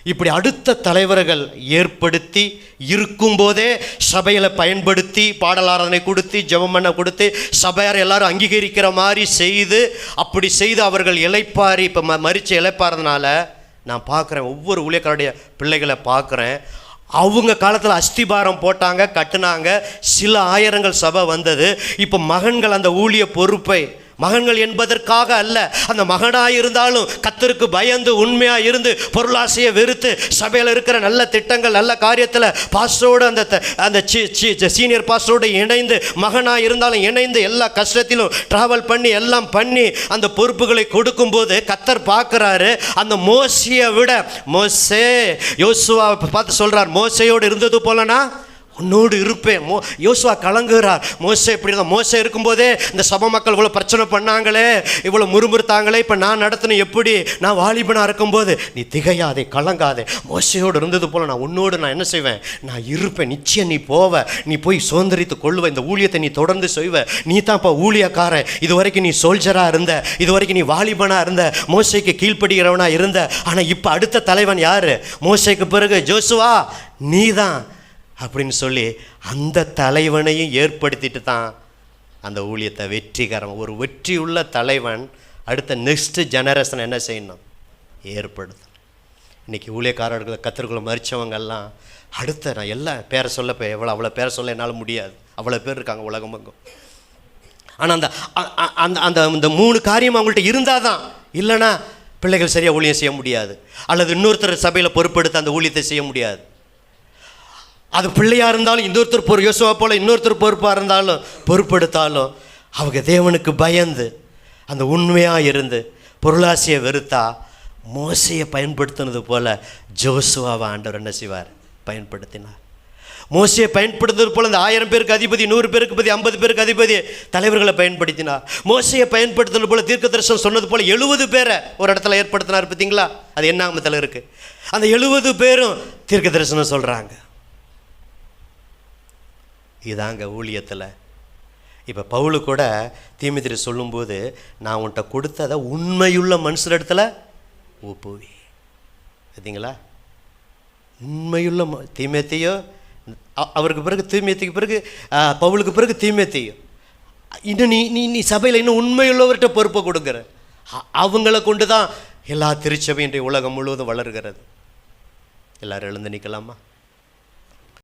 இப்படி அடுத்த தலைவர்கள் ஏற்படுத்தி இருக்கும்போதே சபையில் பயன்படுத்தி பாடல் ஆராதனை கொடுத்து ஜெபம் பண்ண கொடுத்து சபையார் எல்லாரும் அங்கீகரிக்கிற மாதிரி செய்து, அப்படி செய்து அவர்கள் இளைப்பாரி இப்போ மரித்து இளைப்பாறதுனால நான் பார்க்குறேன், ஒவ்வொரு ஊழியக்காருடைய பிள்ளைகளை பார்க்குறேன். அவங்க காலத்தில் அஸ்திபாரம் போட்டாங்க, கட்டுனாங்க, சில ஆயிரங்கள் சபை வந்தது. இப்போ மகன்கள் அந்த ஊழிய பொறுப்பை, மகன்கள் என்பதற்காக அல்ல, அந்த மகனாக இருந்தாலும் கர்த்தருக்கு பயந்து உண்மையாக இருந்து பொருளாசையை வெறுத்து சபையில் இருக்கிற நல்ல திட்டங்கள் நல்ல காரியத்தில் பாஸ்டரோடு அந்த சீனியர் பாஸ்டரோடு இணைந்து, மகனாக இருந்தாலும் இணைந்து எல்லா கஷ்டத்திலும் ட்ராவல் பண்ணி எல்லாம் பண்ணி அந்த பொறுப்புகளை கொடுக்கும்போது கர்த்தர் பார்க்குறாரு. அந்த மோசையை விட மோசே யோசுவா பார்த்து சொல்கிறார், மோசையோடு இருந்தது போலனா உன்னோடு இருப்பேன். யோசுவா கலங்குகிறார். மோசே இப்படி தான், மோசே இருக்கும்போதே இந்த சபை மக்கள் இவ்வளோ பிரச்சனை பண்ணாங்களே, இவ்வளோ முறுமுறுத்தாங்களே, இப்போ நான் நடத்தின எப்படி, நான் வாலிபனாக இருக்கும்போது நீ திகையாதே, கலங்காதே, மோசையோடு இருந்தது போல் நான் உன்னோடு நான் என்ன செய்வேன், நான் இருப்பேன். நிச்சயம் நீ போவ, நீ போய் சுதந்திரித்து கொள்ளுவ, இந்த ஊழியத்தை நீ தொடர்ந்து செய்வ. நீ தான் இப்போ ஊழியக்காரன். இது வரைக்கும் நீ சோல்ஜராக இருந்த, இது வரைக்கும் நீ வாலிபனாக இருந்த, மோசைக்கு கீழ்ப்படுகிறவனாக இருந்த. ஆனால் இப்போ அடுத்த தலைவன் யார், மோசைக்கு பிறகு ஜோசுவா நீ தான் அப்படின்னு சொல்லி அந்த தலைவனையும் ஏற்படுத்திட்டு தான் அந்த ஊழியத்தை வெற்றிகரம். ஒரு வெற்றியுள்ள தலைவன் அடுத்த நெக்ஸ்ட் ஜெனரேஷன் என்ன செய்யணும், ஏற்படுத்தணும். இன்றைக்கி ஊழியக்காரர்களை கத்திற்குள்ள மறித்தவங்கெல்லாம் அடுத்த, நான் எல்லாம் பேரை சொல்ல இப்போ அவ்வளோ பேரை சொல்ல என்னால் முடியாது, அவ்வளோ பேர் இருக்காங்க உலகமங்கும். ஆனால் அந்த அந்த 3 காரியம் அவங்கள்ட்ட இருந்தால் தான், இல்லைன்னா பிள்ளைகள் சரியாக ஊழியம் செய்ய முடியாது, அல்லது இன்னொருத்தர் சபையில் பொறுப்பெடுத்து அந்த ஊழியத்தை செய்ய முடியாது. அது பிள்ளையாக இருந்தாலும் இன்னொருத்தர் யோசுவா போல் இன்னொருத்தர் பொறுப்பாக இருந்தாலும் பொறுப்பெடுத்தாலும் அவங்க தேவனுக்கு பயந்து அந்த உண்மையாக இருந்து பொருளாசையை வெறுத்தா மோசையை பயன்படுத்தினது போல் ஜோசுவாவை ஆண்டவர் என்ன செய்வார், பயன்படுத்தினார். மோசையை பயன்படுத்துவது போல் அந்த 1000 பேருக்கு அதிபதி, 100 பேருக்கு அதிபதி, 50 பேருக்கு அதிபதி தலைவர்களை பயன்படுத்தினார். மோசையை பயன்படுத்தினது போல் தீர்க்க தரிசனம் சொன்னது போல் 70 பேரை ஒரு இடத்துல ஏற்படுத்தினார். பார்த்தீங்களா, அது என்னாமத்தில் இருக்குது. அந்த 70 பேரும் தீர்க்க தரிசனம் சொல்கிறாங்க. இதாங்க ஊழியத்தில். இப்போ பவுலு கூட தீமோத்தேயு சொல்லும்போது, நான் உன்கிட்ட கொடுத்ததை உண்மையுள்ள மனுஷர் இடத்துல ஒப்புவி. பார்த்தீங்களா, உண்மையுள்ள தீமோத்தேயு, அவருக்கு பிறகு தீமோத்தேயுக்கு பிறகு பவுலுக்கு பிறகு தீமோத்தேயு. இன்னும் நீ சபையில் இன்னும் உண்மையுள்ளவர்கிட்ட பொறுப்பை கொடுக்குற. அவங்கள கொண்டு தான் எல்லா திருச்சபை இன்றைய உலகம் முழுவதும் வளர்கிறது. எல்லோரும் எழுந்து நிற்கலாமா?